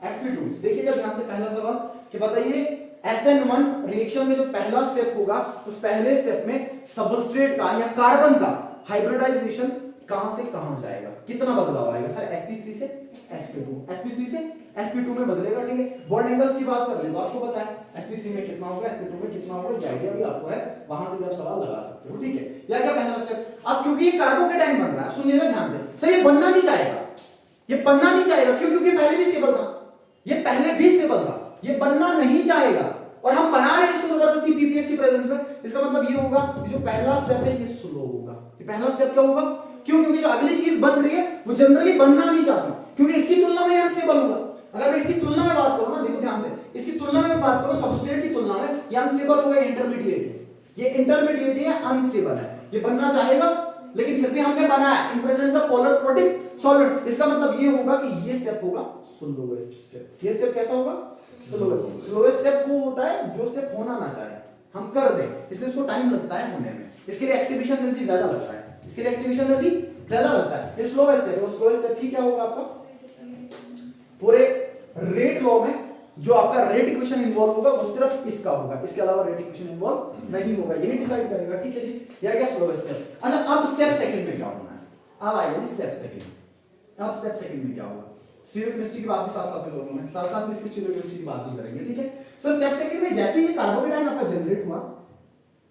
sp2। देखिएगा ध्यान से, पहला सवाल कि बताइए SN1 रिएक्शन में जो पहला स्टेप होगा, उस पहले स्टेप में सबस्ट्रेट का या कार्बन का हाइब्रिडाइजेशन कहां से कहां जाएगा, कितना बदलाव आएगा? सर sp3 से sp2, sp3 से sp2 में बदलेगा। ठीक है, बॉन्ड एंगल्स की बात कर ले तो आपको पता है sp3 में कितना होगा, sp2 में कितना होगा, ये आइडिया भी आपको है, वहां से भी आप सवाल लगा सकते हो। ठीक है, या क्या पहला स्टेप? अब क्योंकि ये कार्बोकेटाइन बन रहा है, सुनिएगा ध्यान से सर, ये बनना नहीं चाहेगा, ये बनना नहीं चाहेगा। क्यों? क्योंकि पहले भी स्टेबल था, ये पहले भी स्टेबल था, ये बनना नहीं चाहेगा, और हम बना रहे हैं इसको जबरदस्ती पीपीएस की प्रेजेंस में। इसका मतलब ये होगा कि जो पहला स्टेप है ये स्लो होगा। ये पहला स्टेप क्या होगा? क्यों? क्योंकि जो अगली चीज बन रही है वो जनरली बनना नहीं चाहती, क्योंकि इसकी तुलना में यह स्टेबल होगा। अगर मैं इसकी तुलना में बात करूं ना, देखो ध्यान से, इसकी तुलना में बात करूं सबस्ट्रेट की तुलना में, ये अनस्टेबल होगा, इंटरमीडिएट है, ये इंटरमीडिएट है, अनस्टेबल है, ये बनना चाहेगा लेकिन फिर भी हमने बनाया इन presence of polar protic solvent. इसका मतलब ये होगा कि ये स्टेप होगा स्लोएस्ट स्टेप। ये स्टेप कैसा होगा? स्लोएस्ट स्टेप वो होता है जो स्टेप होना ना चाहे हम कर दें, इसलिए इसको टाइम लगता है होने में, इसके लिए एक्टिवेशन एनर्जी ज्यादा लगता है, इसके लिए एक्टिवेशन एनर्जी ज्यादा लगता है। ये स्लोएस्ट स्टेप है, और स्लोएस्ट स्टेप ही क्या होगा आपका? पूरे रेट लॉ में जो आपका रेट इक्वेशन इन्वॉल्व होगा वो सिर्फ इसका होगा, इसके अलावा रेट इक्वेशन इन्वॉल्व नहीं होगा, यही डिसाइड करेगा। ठीक है जी, यह क्या स्लोएस्ट स्टेप। अच्छा, अब स्टेप सेकंड में क्या होना है? अब आइए स्टेप सेकंड। अब स्टेप सेकंड में क्या होगा? स्टीरियोकेमिस्ट्री की बात भी साथ-साथ में लोगों में साथ-साथ में इसकी स्टीरियोकेमिस्ट्री की बात भी करेंगे। ठीक है सर, स्टेप सेकंड में जैसे ये कार्बोकेटाइन आपका जनरेट हुआ,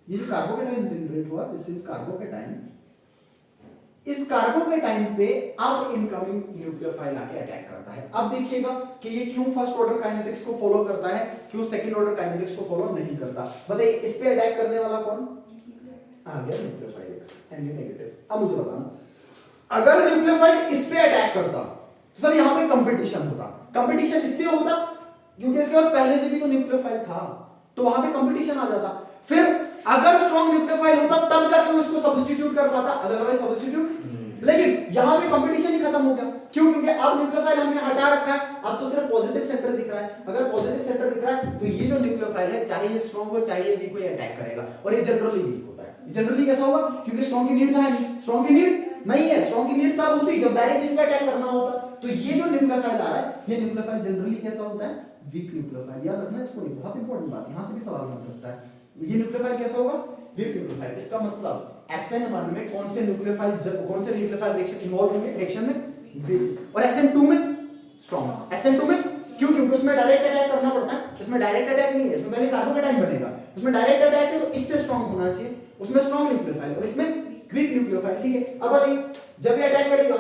ये जो कार्बोकेटाइन जनरेट हुआ, दिस इज कार्बोकेटाइन, इस कार्बोकेटाइन पे अब इनकमिंग न्यूक्लियोफाइल आके अटैक करता है। अब देखिएगा कि ये क्यों फर्स्ट ऑर्डर काइनेटिक्स को फॉलो करता है, क्यों सेकंड ऑर्डर काइनेटिक्स को फॉलो नहीं करता? बताइए, इस पे अटैक करने वाला कौन आ गया? Nucleophile, anti negative. अब मुझे बताना, अगर न्यूक्लियोफाइल इस पे अटैक करता तो सर यहां पे कंपटीशन होता, कंपटीशन इसलिए होता क्योंकि इसके पास पहले से भी तो न्यूक्लियोफाइल था, तो वहां पे कंपटीशन आ जाता। फिर अगर स्ट्रॉन्ग न्यूक्लियोफाइल होता तब जाके वो इसको सब्स्टिट्यूट कर पाता, अदरवाइज सब्स्टिट्यूट। लेकिन यहां पे कंपटीशन ही खत्म हो गया। क्यों? क्योंकि अब न्यूक्लियोफाइल हमने हटा रखा है, अब तो सिर्फ पॉजिटिव सेंटर दिख रहा है। अगर पॉजिटिव सेंटर दिख रहा है तो ये जो न्यूक्लियोफाइल है, चाहे ये स्ट्रॉन्ग हो चाहे ये वीक हो, ये अटैक करेगा। और ये जनरली वीक होता है। जनरली कैसा होगा? क्योंकि स्ट्रॉन्ग की नीड है नहीं, स्ट्रॉन्ग की नीड नहीं है। स्ट्रॉन्ग की नीड तब होती जब डायरेक्ट इस पे अटैक करना होता। तो ये जो न्यूक्लियोफाइल आ रहा है, ये न्यूक्लियोफाइल जनरली कैसा होता है? Weak nucleophile. याद रखना इसको, बहुत इंपॉर्टेंट बात है, यहां से भी सवाल बन सकता है। ये न्यूक्लियोफाइल कैसा होगा? Weak nucleophile. इसका मतलब SN1 में कौन से न्यूक्लियोफाइल रिएक्शन इन्वॉल्व होंगे रिएक्शन में? वीक। और SN2 में स्ट्रॉन्ग। SN2 में क्यों? क्योंकि उसमें डायरेक्ट अटैक करना पड़ता है, इसमें डायरेक्ट अटैक नहीं है, इसमें पहले कार्बोकेटाइन बनेगा, उसमें डायरेक्ट अटैक है तो इससे स्ट्रॉन्ग होना चाहिए, उसमें स्ट्रॉन्ग न्यूक्लियोफाइल और इसमें वीक न्यूक्लियोफाइल। ठीक है, अब बताइए जब ये अटैक करेगा,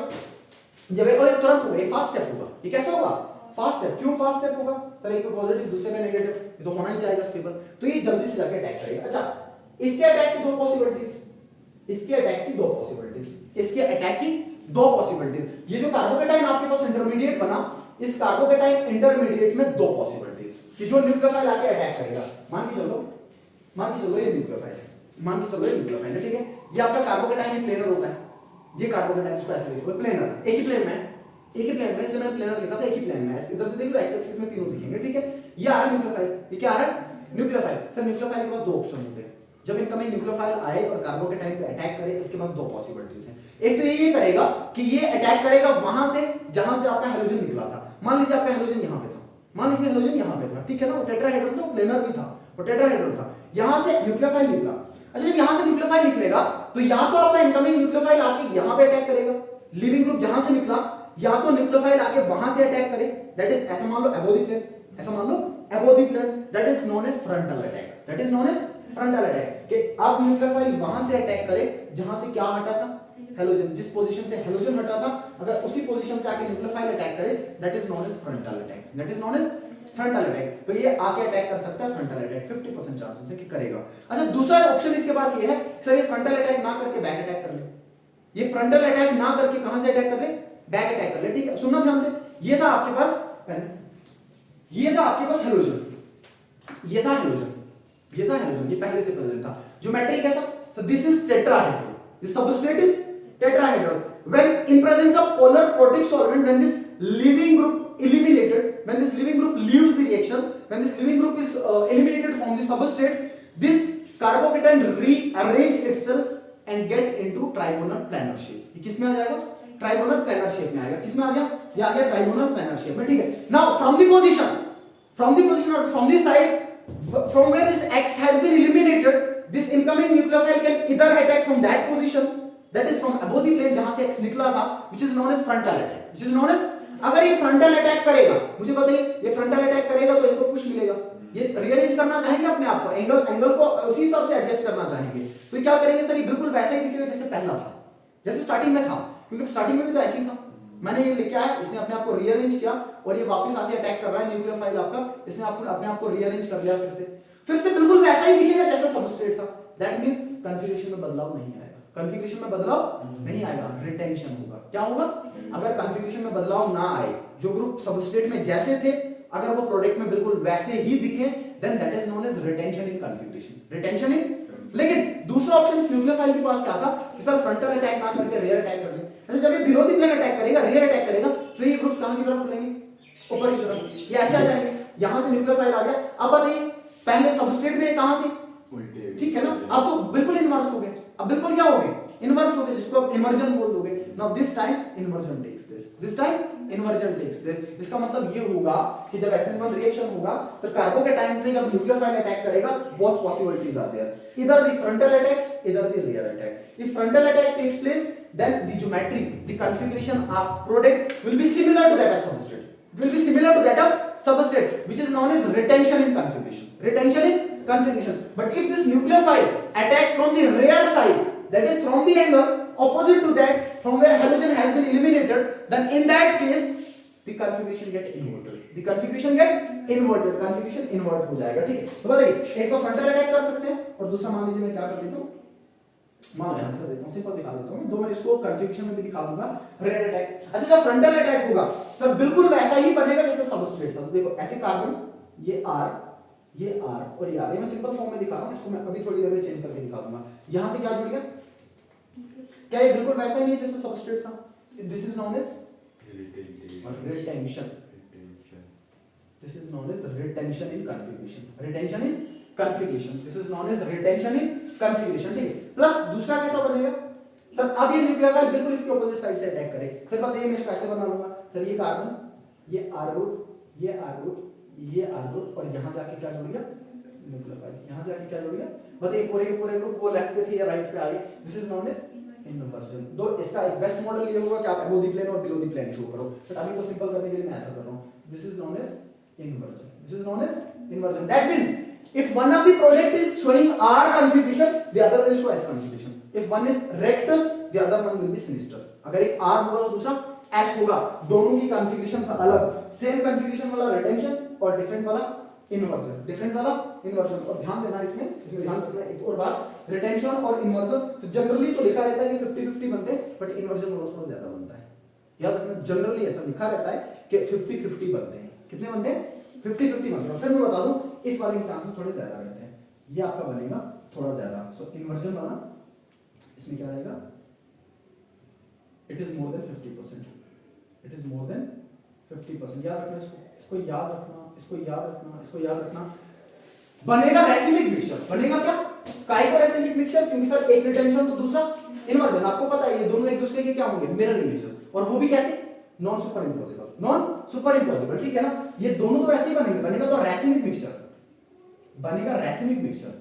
जब ये तुरंत होगा, ये फास्ट स्टेप होगा। ये कैसा होगा? Fast step. क्यों फास्ट स्टेप होगा? सर एक पे पॉजिटिव दूसरे पे नेगेटिव, ये तो होना ही चाहिए स्टेबल, तो ये जल्दी से जाके अटैक करेगा। अच्छा, इसके अटैक की दो पॉसिबिलिटीज, इसके अटैक की दो पॉसिबिलिटीज, इसके अटैक की दो पॉसिबिलिटीज। ये जो कार्बोकेटाइन आपके पास इंटरमीडिएट बना, इस कार्बोकेटाइन इंटरमीडिएट में दो पॉसिबिलिटीज कि जो न्यूक्लियोफाइल आके अटैक करेगा। मान के चलो ये न्यूक्लियोफाइल है, मान के चलो ये न्यूक्लियोफाइल है। ठीक है, ये आपका कार्बोकेटाइन प्लेनर होता है, ये कार्बोकेटाइन इसको ऐसे लिखो, प्लेनर एक ही प्लेन में, एक ही प्लेन में, इसलिए मैंने प्लेनर लिखा था, एक ही प्लेन में। इधर से देख लो, एक्स एक्सिस में तीनों दिखेंगे। ठीक है, ये आ रहा है न्यूक्लियोफाइल, ये क्या आ रहा है? न्यूक्लियोफाइल। सर न्यूक्लियोफाइल के पास दो ऑप्शन होते हैं, जब इनकमिंग न्यूक्लियोफाइल आए और कार्बोकेटाइन पे अटैक करे, इसके पास दो पॉसिबिलिटीज हैं। एक तो ये करेगा कि ये अटैक करेगा वहां से जहां से आपका हेलोजन निकला था। मान लीजिए आपका हेलोजन यहां पे था, मान लीजिए हेलोजन यहां पे था, ठीक है ना, वो टेट्राहेड्रल था, प्लेनर भी था, वो टेट्राहेड्रल था, यहां से न्यूक्लियोफाइल निकला। अच्छा, जब यहां से न्यूक्लियोफाइल निकलेगा तो या तो आपका इनकमिंग न्यूक्लियोफाइल आके यहां पे अटैक करेगा, लिविंग ग्रुप जहां से निकला, या तो न्यूक्लियोफाइल आके वहां से अटैक करे, दैट इज ऐसा मान लो अबोव द प्लेन, ऐसा मान लो above the plane, that is known as frontal attack, that is known as frontal attack. कि अब न्यूक्लियोफाइल वहां से अटैक करे जहां से क्या हटा था? हेलोजन। जिस पोजीशन से हेलोजन हटा था, अगर उसी पोजीशन से आके न्यूक्लियोफाइल अटैक करे, that is known as frontal attack, that is known as frontal attack. तो ये आके अटैक कर सकता है फ्रंटल अटैक, 50% चांसेस है कि करेगा। अच्छा, दूसरा ऑप्शन इसके पास ये है, सर ये फ्रंटल अटैक ना करके बैक अटैक कर ले। ये फ्रंटल अटैक ना करके कहां से अटैक कर ले? बैक अटैक कर ले। ठीक है, सुनना ध्यान से, ये था आपके पास पेन, ये था आपके पास हेलोजन, ये था हेलोजन, ये था हेलोजन, ये पहले से प्रेजेंट था। ज्योमेट्री कैसा? तो this is tetrahedral, this substrate is tetrahedral. When in presence of polar protic solvent, when this living group eliminated, when this living group leaves the reaction, when this living group is eliminated from the substrate, this carbocation rearrange itself and get into trigonal planar shape. ये किस में आ जाएगा? ट्राइगोनल प्लानर शेप में आएगा। किस में आ गया? ये आ गया ट्राइगोनल प्लानर शेप में। ठीक है, now from the position or from the side from where this x has been eliminated, this incoming nucleophile can either attack from that position, that is from above the plane जहां से x निकला था, which is known as frontal attack, which is known as, अगर ये फ्रंटल अटैक करेगा, मुझे बताइए ये फ्रंटल अटैक करेगा तो इनको पुश मिलेगा, ये रीअरेंज करना चाहेंगे अपने आप को, एंगल को उसी हिसाब से एडजस्ट करना चाहेंगे, तो क्या करेंगे सर? ये बिल्कुल वैसा ही दिखेगा जैसे पहला था, जैसे स्टार्टिंग में था, क्योंकि स्टार्टिंग में भी तो ऐसे ही था। मैंने ये लेके आया, इसने अपने आप को रीअरेंज किया और ये वापस आके अटैक कर रहा है न्यूक्लियोफाइल आपका, इसने अपने आप को रीअरेंज कर लिया, फिर से बिल्कुल वैसा ही दिखेगा जैसा सबस्ट्रेट था। दैट मींस कॉन्फ़िगरेशन में बदलाव नहीं आएगा, कॉन्फ़िगरेशन में बदलाव नहीं आएगा, रिटेंशन होगा। क्या होगा? अगर कॉन्फ़िगरेशन में बदलाव ना आए, जो ग्रुप सबस्ट्रेट में जैसे थे, अगर वो प्रोडक्ट में बिल्कुल वैसे ही दिखे, then that is known as retention in configuration, retention in. लेकिन दूसरा ऑप्शन इस न्यूक्लियोफाइल के पास क्या था कि सर फ्रंटल अटैक ना करके रियर अटैक कर ले। अच्छा, जब ये बिलो द प्लेन अटैक करेगा, रियर अटैक करेगा, फिर ये ग्रुप्स कहां की तरफ खुलेंगे? ऊपर की तरफ, ये ऐसे आ जाएंगे, यहां से न्यूक्लियोफाइल आ गया। अब बताइए पहले सबस्ट्रेट में कहां थे? उल्टे, ठीक है ना, अब तो बिल्कुल इनवर्स हो गए, अब बिल्कुल क्या हो गए? इनवर्स हो गए, जिसको आप इमर्जन बोल दोगे। Now this time inversion takes place, this time inversion takes place. इसका मतलब ये होगा कि जब SN1 रिएक्शन होगा, सर कार्बोकेटाइन पे जब न्यूक्लियोफाइल अटैक करेगा, both possibilities are there, either the frontal attack, either the rear attack. If frontal attack takes place, then the geometry, the configuration of product will be similar to that of substrate, will be similar to that of substrate, which is known as retention in configuration, retention in configuration. But if this nucleophile attacks from the rear side, that is from the angle opposite to that from where halogen has been eliminated, then in that case the configuration get inverted, the configuration get inverted, configuration invert हो जाएगा। ठीक है, तो बताइए एक तो फ्रंटल अटैक कर सकते हैं और दूसरा मान लीजिए मैं क्या कर देता हूं, मान लो यहाँ से कर देता हूँ, सिंपल दिखा देता हूँ, मैं इसको कन्फिग्रेशन में भी दिखा दूंगा। रेयर अटैक, अच्छा जब फ्रंटल अटैक होगा सर बिल्कुल वैसा ही बनेगा जैसे सबस्ट्रेट था। तो देखो ऐसे कार्बन, ये R, ये R और ये R, ये मैं सिंपल फॉर्म में दिखा रहा हूँ, इसको मैं अभी थोड़ी देर में चेंज करके दिखा दूंगा। यहाँ से क्या जुड़ गया, क्या ये बिल्कुल वैसा ही नहीं है जैसे सबस्ट्रेट था? This is known as retention. This is known as retention in configuration. Retention in configuration. This is known as retention in configuration. ठीक है। प्लस दूसरा कैसा बनेगा सर? अब ये न्यूक्लियोफाइल बिल्कुल इसके ऑपोजिट साइड से अटैक करे, फिर बताइए मैं इसको ऐसे बना लूंगा सर, ये कार्बन, ये R ग्रुप, ये R ग्रुप, ये R ग्रुप और यहाँ से आके क्या जुड़ गया न्यूक्लियोफाइल, यहाँ से आके क्या जुड़ गया? बताइए पूरे के पूरे ग्रुप वो लेफ्ट पे थे या राइट पे आ गए। This is known as inversion. दो इसका एक बेस्ट मॉडल ये होगा कि आप अबोव द प्लेन और बिलो द प्लेन शो करो, बट अभी तो सिंपल करने के लिए मैं ऐसा कर रहा हूँ। This is known as inversion. This is known as inversion. That means if one of the product is showing R configuration, the other will show S configuration. If one is rectus, the other one will be sinister. अगर एक R होगा तो दूसरा S होगा, दोनों की configuration अलग, same configuration वाला retention और different वाला inversion, different वाला inversion। और ध्यान देना इसमें ध्यान रखना एक और बात, retention और inversion तो जनरली तो लिखा रहता है कि 50-50 बनते हैं, बट inversion थोड़ा ज्यादा बनता है। याद रखना जनरली ऐसा लिखा रहता है कि 50-50 बनते हैं। कितने बनते हैं? 50-50 बनते हैं। फिर मैं बता दूं इस वाले के चांसेस थोड़े ज्यादा रहते हैं, ये आपका बनेगा थोड़ा ज्यादा। सो इन्वर्जन वाला इसमें क्या रहेगा? It is more than 50%, it is more than 50%। याद रखना इसको, इसको याद रखना, इसको याद रखना, इसको याद रखना। बनेगा रेसिमिक मिक्सचर, बनेगा क्या? काय को रेसिमिक मिक्सचर? क्योंकि सर एक रिटेंशन तो दूसरा इन्वर्जन, आपको पता है ये दोनों एक दूसरे के क्या होंगे? मिरर इमेजेस, और वो भी कैसे? Non super impossible, non super impossible, ठीक है ना? ये दोनों तो ऐसे ही बनेंगे, बनेगा तो रेसिमिक मिक्सचर, बनेगा रेसिमिक मिक्सचर।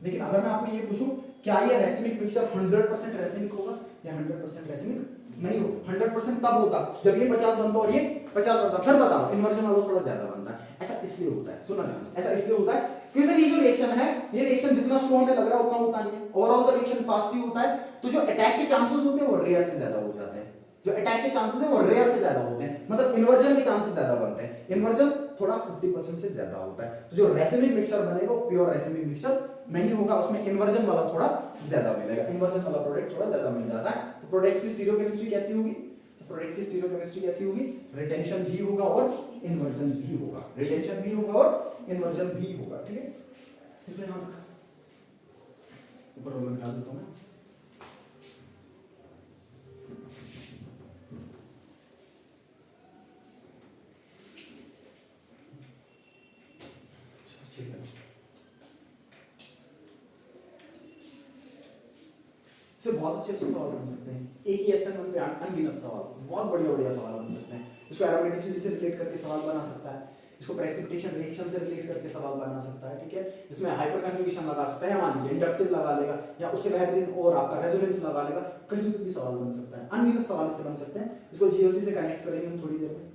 लेकिन अगर मैं आपको ये पूछूं क्या ये रेसिमिक मिक्सचर 100% रेसिमिक होगा या 100% रेसिमिक नहीं हो? 100% तब होता जब ये 50 बनता और ये 50 बनता। फिर बताओ इन्वर्जन वाला थोड़ा ज्यादा बनता है। ऐसा इसलिए होता है, सुना ध्यान से, ऐसा इसलिए होता है क्योंकि सर ये जो रिएक्शन है, ये रिएक्शन जितना स्लो हमें लग रहा है उतना होता नहीं है। ओवरऑल तो रिएक्शन फास्ट ही होता है, तो जो अटैक के चांसेस होते हैं वो रेयर से ज्यादा हो जाते हैं। जो अटैक के चांसेस है वो रेयर से ज्यादा होते हैं, मतलब इन्वर्जन के चांसेस ज्यादा बनते हैं। इन्वर्जन थोड़ा 50% से ज्यादा होता है। तो जो रेसिमिक मिक्सचर बनेगा वो प्योर रेसिमिक मिक्सचर नहीं होगा, उसमें इन्वर्जन वाला थोड़ा ज्यादा मिलेगा, इन्वर्जन वाला प्रोडक्ट थोड़ा ज्यादा मिल जाता है। तो प्रोडक्ट की स्टीरियोकेमिस्ट्री कैसी होगी? तो प्रोडक्ट की स्टीरियोकेमिस्ट्री कैसी होगी? रिटेंशन भी होगा और इन्वर्जन भी होगा, रिटेंशन भी होगा और इन्वर्जन भी होगा, ठीक है? इसलिए यहां तक ऊपर रोल में डाल देता हूं मैं। से बहुत अच्छे सवाल बन सकते हैं। एक ही SN1 पे अनगिनत सवाल, बहुत बढ़िया सवाल बन सकते हैं। इसको एरोमेटिसिटी से रिलेट करके सवाल बना सकता है, इसको प्रेसिपिटेशन रिएक्शन से रिलेट करके सवाल बना सकता है, ठीक है? इसमें हाइपर कंजुगेशन लगा सकता है, या मान लीजिए इंडक्टिव लगा लेगा, या उससे बेहतरीन और आपका रेजोनेंस लगा लेगा, कहीं भी सवाल बन सकता है। अनगिनत सवाल इससे बन सकते हैं। इसको GOC से कनेक्ट करेंगे हम थोड़ी देर में।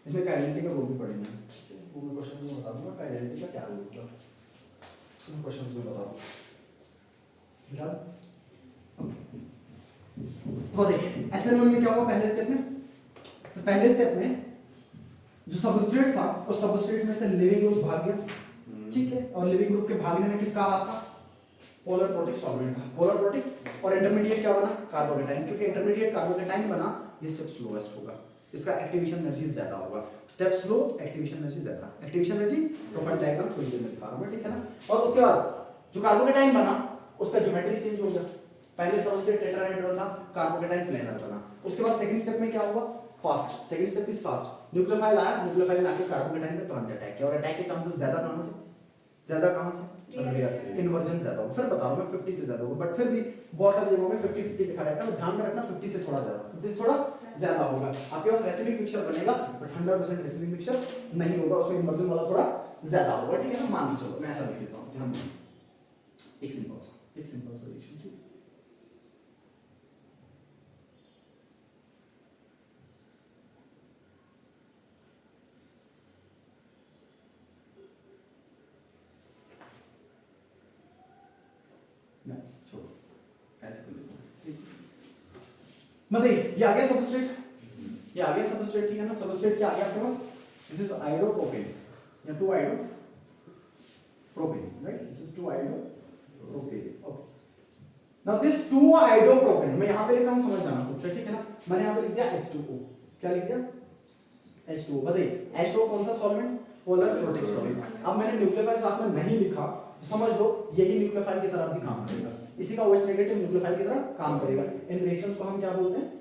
इसमें काइनेटिक का वो भी पढ़ेंगे, वो भी क्वेश्चन में बता दूंगा काइनेटिक का क्या रोल होगा, उसमें क्वेश्चन में बता दूंगा। तो देखिए SN1 में क्या हुआ पहले स्टेप में? तो पहले स्टेप में जो सबस्ट्रेट था उस सबस्ट्रेट में से लिविंग ग्रुप भाग गया, ठीक है? और लिविंग ग्रुप के भागने में किसका हाथ था? पोलर प्रोटिक सॉल्वेंट का, पोलर प्रोटिक। और इंटरमीडिएट क्या बना? कार्बोकेटाइन। क्योंकि इंटरमीडिएट कार्बोकेटाइन बना, ये स्टेप स्लोएस्ट होगा, इसका एक्टिवेशन एनर्जी ज्यादा होगा। स्टेप स्लो, एक्टिवेशन एनर्जी ज्यादा। एक्टिवेशन एनर्जी प्रोफाइल डायग्राम थोड़ी देर में दिखा रहा हूं, ठीक है ना? और उसके बाद जो कार्बोकेटाइन बना उसका ज्योमेट्री चेंज हो गया। पहले सबस्ट्रेट टेट्राहेड्रल था, कार्बोकेटाइन प्लेनर बना। उसके बाद सेकंड स्टेप में क्या हुआ, fast, second step is fast, nucleophile आया, न्यूक्लियोफाइल ने आके कार्बोकेटाइन पे तुरंत अटैक किया, और अटैक के चांसेस ज्यादा कहां से, ज्यादा कहां से, रेयर से, इन्वर्जन ज्यादा होगा। फिर बता रहा हूं मैं 50 से ज्यादा होगा, बट फिर भी बहुत सारी जगहों में 50-50 लिखा रहता है, ध्यान में रखना 50 से थोड़ा ज्यादा, 50 से थोड़ा ज्यादा होगा। आपके पास रेसिमिक मिक्सचर बनेगा, बट 100% रेसिमिक मिक्सचर नहीं होगा, उसमें इन्वर्जन वाला थोड़ा ज्यादा होगा, ठीक है ना, मान के चलो, मैं ऐसा लिख लेता हूं, ध्यान दो, एक सिंपल सा रिलेशन, ठीक है। ऐसे कर लेते हैं, ठीक। मतलब ये आ गया सबस्ट्रेट, ये आ गया सबस्ट्रेट, ठीक है ना। सबस्ट्रेट क्या आ गया आपके पास, दिस इज आयोडोप्रोपेन या 2-iodo-propane, right, this is 2-iodo-propane, okay. Now this 2-iodo-propane मैं यहां पे लिख रहा हूं, समझ जाना खुद से, ठीक है ना। मैंने यहां पे लिख दिया H2O, क्या लिख दिया, H2O। बताइए H2O कौन सा सॉल्वेंट, पोलर प्रोटेक्ट सॉल्वेंट। अब मैंने न्यूक्लियोफाइल साथ में नहीं लिखा, समझ लो यही न्यूक्लियोफाइल की तरह भी काम करेगा, इसी का OH नेगेटिव न्यूक्लियोफाइल की तरह काम करेगा। इन रिएक्शंस को हम क्या बोलते हैं,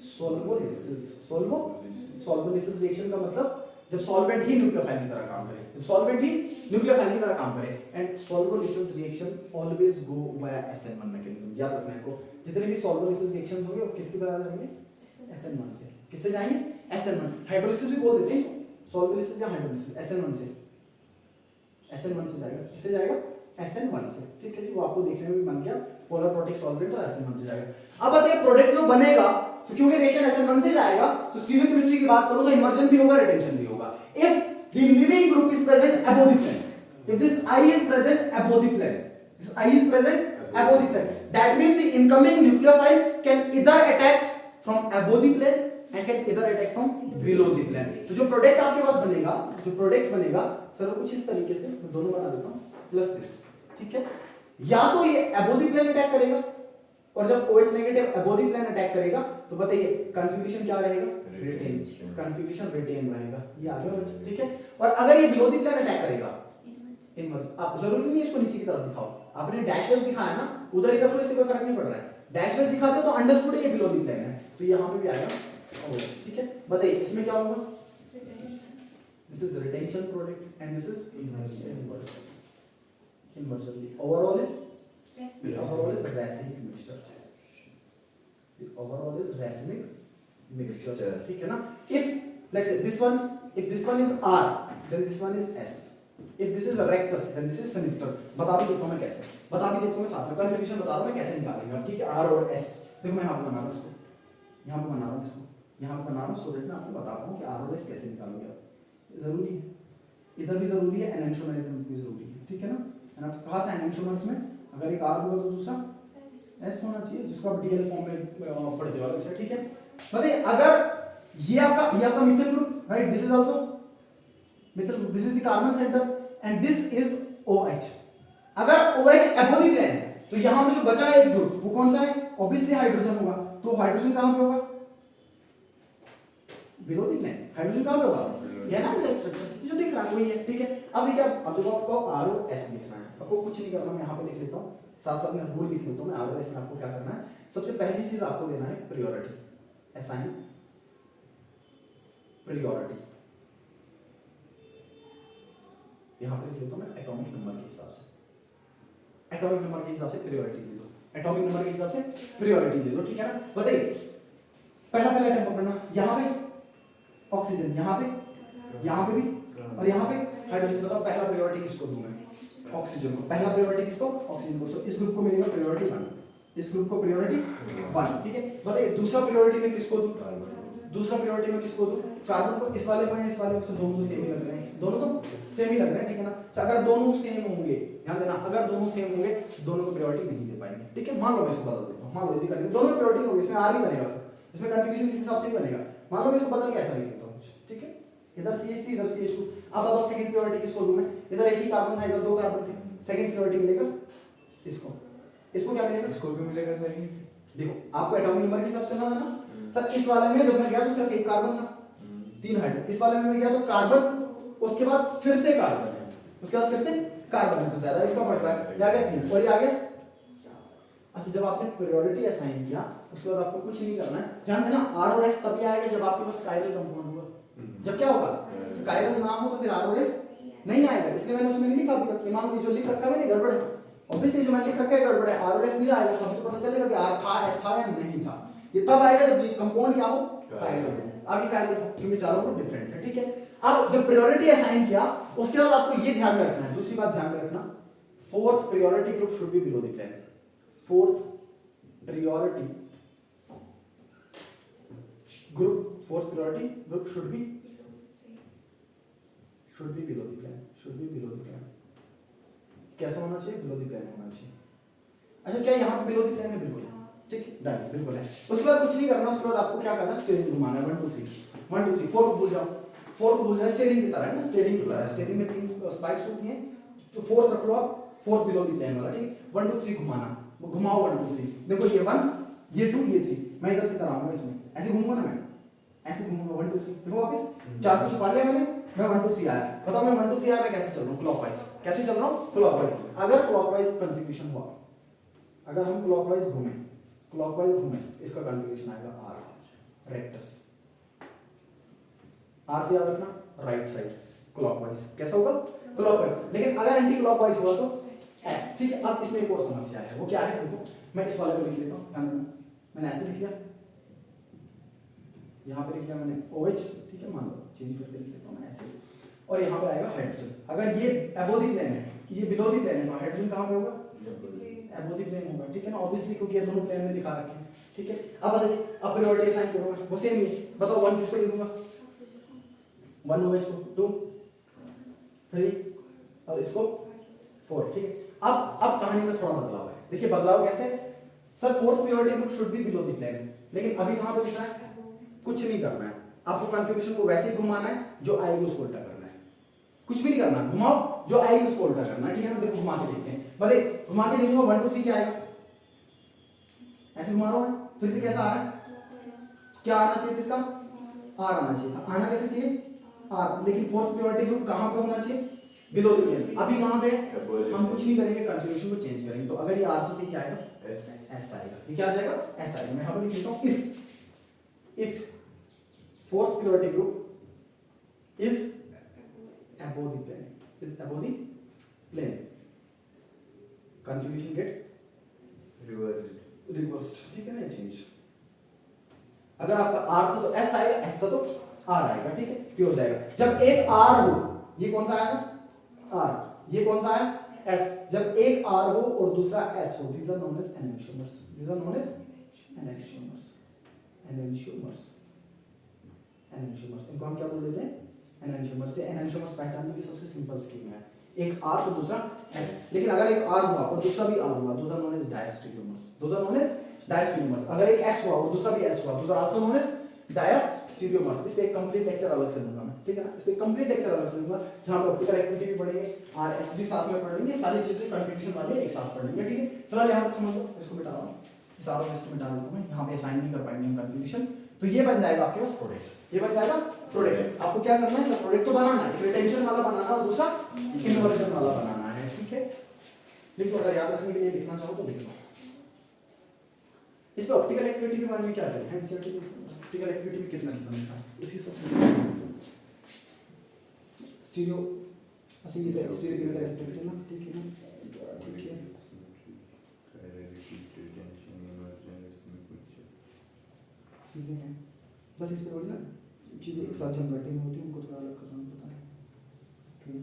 सोल्वोलिसिस। सोल्वोलिसिस रिएक्शन का मतलब जब सॉल्वेंट ही न्यूक्लियोफाइल की तरह काम करे, जब सॉल्वेंट ही न्यूक्लियोफाइल की तरह काम करे। And solvolysis reaction always go via SN1 mechanism, याद रखना है को, जितने भी सोल्वोलिसिस रिएक्शंस होंगे वो किसकी तरह जाएंगे, SN1 से। किससे जाएंगे, SN1। हाइड्रोलिसिस भी बोल देते हैं, सोल्वोलिसिस या हाइड्रोलिसिस, SN1 से, SN1 से जाएगा, किससे जाएगा, SN1 से, ठीक है जी। वो आपको देखने में भी बन गया, पोलर प्रोटेक्ट सॉल्वेंट तो SN1 से जाएगा। अब बताइए प्रोडक्ट जो बनेगा, तो क्योंकि रिएक्शन SN1 से जाएगा, तो स्टीरियोकेमिस्ट्री की बात करो तो इमर्जन भी होगा, रिटेंशन भी होगा। If the leaving group is present above the plane, if this I is present above the plane, this I is present above the plane, that means the incoming nucleophile can either attack from above the plane and can either attack from below the plane। तो जो प्रोडक्ट आपके पास बनेगा, जो प्रोडक्ट बनेगा सर कुछ इस तरीके से, मैं दोनों बना देता हूं, प्लस दिस, ठीक है। या तो ये above the plane अटैक करेगा, और जब OH negative above the plane attack करेगा तो बताइए कन्फिग्यूरेशन क्या रहेगा, रिटेन, कन्फिग्यूरेशन रिटेन रहेगा, ये आ गया, ठीक है। और अगर ये below the plane अटैक करेगा, इनवर्स, आप जरूरी नहीं इसको नीचे की तरफ दिखाओ, आपने डैश वेज दिखाया ना, उधर इधर तो इससे कोई फर्क नहीं पड़ रहा है, डैश वेज दिखा दो तो अंडरस्टूड है ये बिलो द प्लेन है, तो यहां पे भी आएगा, ठीक है। बताइए इसमें क्या होगा, this is retention product and this is inversion. Overall is racemic mixture, the overall is racemic mixture, ठीक है ना। if let's say this one, if this one is R then this one is S, if this is a rectus then this is sinister। बता भी देता हूं मैं कैसे, बता भी देता हूं मैं साथ में, कन्फिग्यूरेशन बता रहा हूं मैं कैसे निकालेंगे, ठीक है। R और S देखो मैं यहां पे बना रहा हूं इसको, यहां पे बना रहा हूं इसको, यहां पे बना रहा हूं, सो दैट मैं आपको बता पाऊं कि R और S कैसे निकालोगे आप। जरूरी है, इधर भी जरूरी है, एनेंटियोमर्स भी जरूरी है, ठीक है ना। मैंने आपको कहा था एनेंटियोमर्स में अगर एक R होगा तो दूसरा S होना चाहिए, जिसको आप DL फॉर्म में पढ़ते हो वैसे, ठीक है। बताइए अगर ये आपका methyl group, right, this is also methyl group, this is the carbon centre and this is OH। अगर OH अबव द प्लेन है तो यहां पे जो बचा है एक ग्रुप वो कौन सा है, ऑब्वियसली हाइड्रोजन होगा, तो हाइड्रोजन कहां पे होगा, बिलो द प्लेन। हाइड्रोजन कहां पे होगा, ये ना स्ट्रक्चर जो दिख रहा है वही है, ठीक है। अब देखिए अब देखो आपको R और S लिखना है, आपको कुछ नहीं करना, मैं यहां पे लिख लेता हूं, साथ साथ में रूल लिख लेता हूं मैं। R और S में आपको क्या करना है, सबसे पहली चीज आपको देना है प्रायोरिटी, असाइन प्रायोरिटी, यहां पे लिख लेता हूं मैं एटॉमिक नंबर के हिसाब से, एटॉमिक नंबर के हिसाब से प्रायोरिटी दे दो, एटॉमिक नंबर के हिसाब से प्रायोरिटी दे दो, ठीक है ना। बताइए पहला एटम पकड़ना, यहां पे ऑक्सीजन, यहां पे भी, और यहां पे हाइड्रोजन। बताओ पहला प्रायोरिटी किसको दूं मैं, ऑक्सीजन को। पहला प्रायोरिटी किसको, ऑक्सीजन को। सो इस ग्रुप को मिलेगा प्रायोरिटी 1, इस ग्रुप को प्रायोरिटी 1, ठीक है। बताइए दूसरा प्रायोरिटी में किसको दूं, दूसरा प्रायोरिटी में किसको दूं, कार्बन को। इस वाले को, इस वाले को, दोनों तो सेम ही लग रहे हैं, दोनों तो सेम ही लग रहे हैं, ठीक है ना। अगर दोनों सेम होंगे, ध्यान देना, अगर दोनों सेम होंगे दोनों को प्रायोरिटी नहीं दे पाएंगे, ठीक है। मान लो मैं इसको बदल देता हूं, मान लो इसी करके दोनों प्रायोरिटी होगी, इसमें R ही बनेगा, इसमें कन्फिग्यूरेशन इस हिसाब से ही बनेगा। मान लो मैं इसको बदल के ऐसा लिख देता हूं कुछ, ठीक है। इधर CH3 इधर CH2। अब बताओ सेकंड प्रायोरिटी किसको दूं मैं, इधर एक ही कार्बन था, इधर दो कार्बन थे, सेकंड प्रायोरिटी मिलेगा इसको, इसको क्या मिलेगा, इसको भी मिलेगा सेकंड। देखो आपको एटॉमिक नंबर के हिसाब से ना ना सर, इस वाले में जब मैं गया तो सिर्फ एक कार्बन था, 3 हाइड्रोजन। इस वाले में मैं गया तो कार्बन, उसके बाद फिर से कार्बन है, उसके बाद फिर से कार्बन है, तो ज्यादा इसका बढ़ रहा है, ये आ गया 3 और ये आ गया अच्छा जब आपने प्रायोरिटी असाइन किया उसके बाद आपको कुछ नहीं करना है, ध्यान देना आर और एस तभी आएगा जब आपके पास कायरल कंपाउंड होगा। जब क्या होगा कायरल ना हो तो फिर आर और एस नहीं आएगा, इसलिए मैंने उसमें नहीं लिखा अभी तक। मान लो जो लिख रखा है मैंने गड़बड़ है, ऑब्वियसली जो मैंने लिख रखा है गड़बड़ है, आर और एस नहीं आएगा तब तो पता चलेगा कि आर था एस था या नहीं था। ये तब आएगा जब ये कंपाउंड क्या हो कायरल हो। अब ये कायरल क्योंकि चारों को डिफरेंट है, ठीक है। अब जब प्रायोरिटी असाइन किया उसके बाद आपको ये ध्यान में रखना है, दूसरी बात ध्यान में रखना, fourth priority group should be below the plane. Fourth priority group should be below the plane, should be below the plane. कैसा होना चाहिए? बिलो द प्लेन होना चाहिए। अच्छा क्या यहाँ पे बिलो द प्लेन है? बिल्कुल ठीक है, डन, बिल्कुल है। उसके बाद कुछ नहीं करना, उसके बाद आपको क्या करना है? स्टीयरिंग घुमाना है 1 2 3 1 2 3 4 को भूल जाओ, 4 को भूल जाओ, स्टीयरिंग की तरह है ना, स्टीयरिंग की तरह है। स्टीयरिंग में 3 स्पाइक्स होती हैं, तो फोर्थ रख लो आप, फोर्थ बिलो द प्लेन वाला, ठीक। 1 2 3 घुमाना, घुमाओ 1 2 3, देखो ये 1 ये 2 ये 3, मैं इधर से कराऊंगा इसमें, ऐसे घूमूंगा ना मैं, ऐसे घूमूंगा 1 2 3, देखो वापस 4 को छुपा लिया मैंने, मैं 1 2 3 आया, बताओ मैं 1 2 3 आया, मैं कैसे चल रहा हूँ? क्लॉकवाइज। कैसे चल रहा हूँ? क्लॉकवाइज। अगर क्लॉकवाइज कंट्रीब्यूशन हुआ, अगर हम क्लॉकवाइज घूमें, इसका कंट्रीब्यूशन आएगा आर, रेक्टस। आर से याद रखना, राइट साइड क्लॉकवाइज। कैसा होगा? क्लॉकवाइज। लेकिन अगर एंटी क्लॉकवाइज हुआ तो एस, ठीक है। अब इसमें एक और समस्या है, वो क्या है? देखो मैं इस वाले को लिख लेता हूँ, मैंने ऐसे लिख लिया, यहाँ पे लिख लिया मैंने OH, ठीक है, मान लो चेंज करके लिख लेता हूँ मैं ऐसे, और यहाँ पे आएगा हाइड्रोजन। अगर ये अबोव द प्लेन है, ये बिलो द प्लेन है, तो हाइड्रोजन कहाँ पे होगा? अबोव द प्लेन होगा, ठीक है ना, ऑब्वियसली, क्योंकि ये दोनों प्लेन में दिखा रखे हैं, ठीक है। अब बताइए, अब प्रायोरिटी असाइन करूंगा, वो सेम ही, बताओ 1 किसको लिखूंगा? 1 OH को, 2 3 और इसको 4, ठीक है। अब कहानी में थोड़ा बदलाव है, देखिए बदलाव कैसे? Sir fourth priority group should be below the plane, लेकिन अभी कहां पे दिख रहा है? कुछ नहीं करना है आपको, कंट्रीब्यूशन को वैसे ही घुमाना है जो आएगी उसको उल्टा करना है, कुछ भी नहीं करना, घुमाओ जो आएगी उसको उल्टा करना है, ठीक है ना। देखो घुमा के देखते हैं, बताइए घुमा के देखूंगा 1 2 3 क्या आएगा? ऐसे घुमा रहा हूं, फिर से कैसा आ रहा है? क्या आना चाहिए इसका? आर आना चाहिए था, आना कैसे चाहिए? आर, लेकिन फोर्थ प्रायोरिटी ग्रुप कहां पे होना चाहिए? Below the plane. अभी कहां पे? हम कुछ नहीं करेंगे, कंट्रीब्यूशन को चेंज करेंगे, तो अगर ये आर तो क्या आएगा? एस आएगा। ये क्या आ जाएगा? एस आएगा। मैं यहां पर लिख देता हूं, if fourth priority group is above the plane, configuration get reversed, ठीक है ना, चेंज। अगर आपका R था तो S आएगा, S था तो R आएगा, ठीक है, क्यों हो जाएगा? जब एक R हो, ये कौन सा आया था? R, ये कौन सा आया? S। जब एक R हो और दूसरा S हो, these are known as enantiomers, इनको हम क्या बोल देते हैं? एनांटियोमर्स। से एनांटियोमर्स पहचानने की सबसे सिंपल स्कीम है, एक R तो दूसरा S। लेकिन अगर एक R हुआ और दूसरा भी R हुआ, those are known as diastereomers. अगर एक S हुआ और दूसरा भी S हुआ, those are also known as diastereomers. इस पे एक कंप्लीट लेक्चर अलग से दूंगा मैं, ठीक है ना, इस पे कंप्लीट लेक्चर अलग से दूंगा, जहां पे ऑप्टिकल एक्टिविटी भी पढ़ेंगे, RS भी साथ में पढ़ेंगे, सारी चीजें कंट्रीब्यूशन वाले एक साथ पढ़ेंगे, ठीक है। फिलहाल यहां तक समझ लो, इसको मिटा रहा हूं, सारा इसको मिटा देता हूं मैं, यहां पे असाइन नहीं कर पाएंगे हम कंट्रीब्यूशन, तो ये बन जाएगा आपके पास प्रोडक्ट, ये बन जाएगा प्रोडक्ट। आपको क्या करना है? प्रोडक्ट तो बनाना है, रिटेंशन वाला बनाना और दूसरा इन्वर्जन वाला बनाना है, ठीक है। लिखो, अगर याद रखने के लिए लिखना चाहो तो लिख लो। इस पे ऑप्टिकल एक्टिविटी के बारे में क्या करें? ऑप्टिकल एक्टिविटी में कितना लिखना है उसी सबसे स्टीरियो, अच्छा ये तो स्टीरियो की रेस्पेक्ट है ना, ठीक है ना, ठीक है। चीजें हैं बस, इस पे बोलिए ना, चीजें एक साथ जनरेटिंग में होती हैं, उनको थोड़ा अलग करना पड़ता है, ठीक है।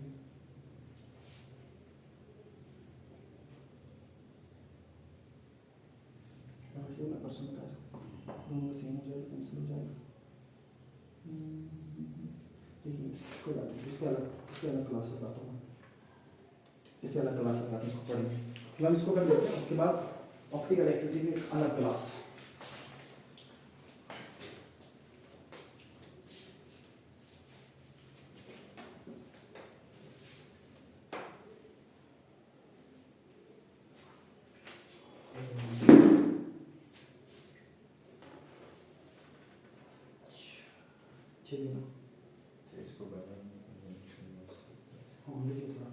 मैं परसों बता दूँ, दोनों का सेम हो जाए तो कैंसिल हो जाएगा। देखिए कोई बात नहीं, इसके अलग क्लास बताता हूँ, इसके अलग क्लास बताता हूँ, इसको पढ़ेंगे। फिलहाल इसको कर लेते हैं, उसके बाद ऑप्टिकल एक्टिविटी में अलग क्लास। इसको बना हाँ देखिए थोड़ा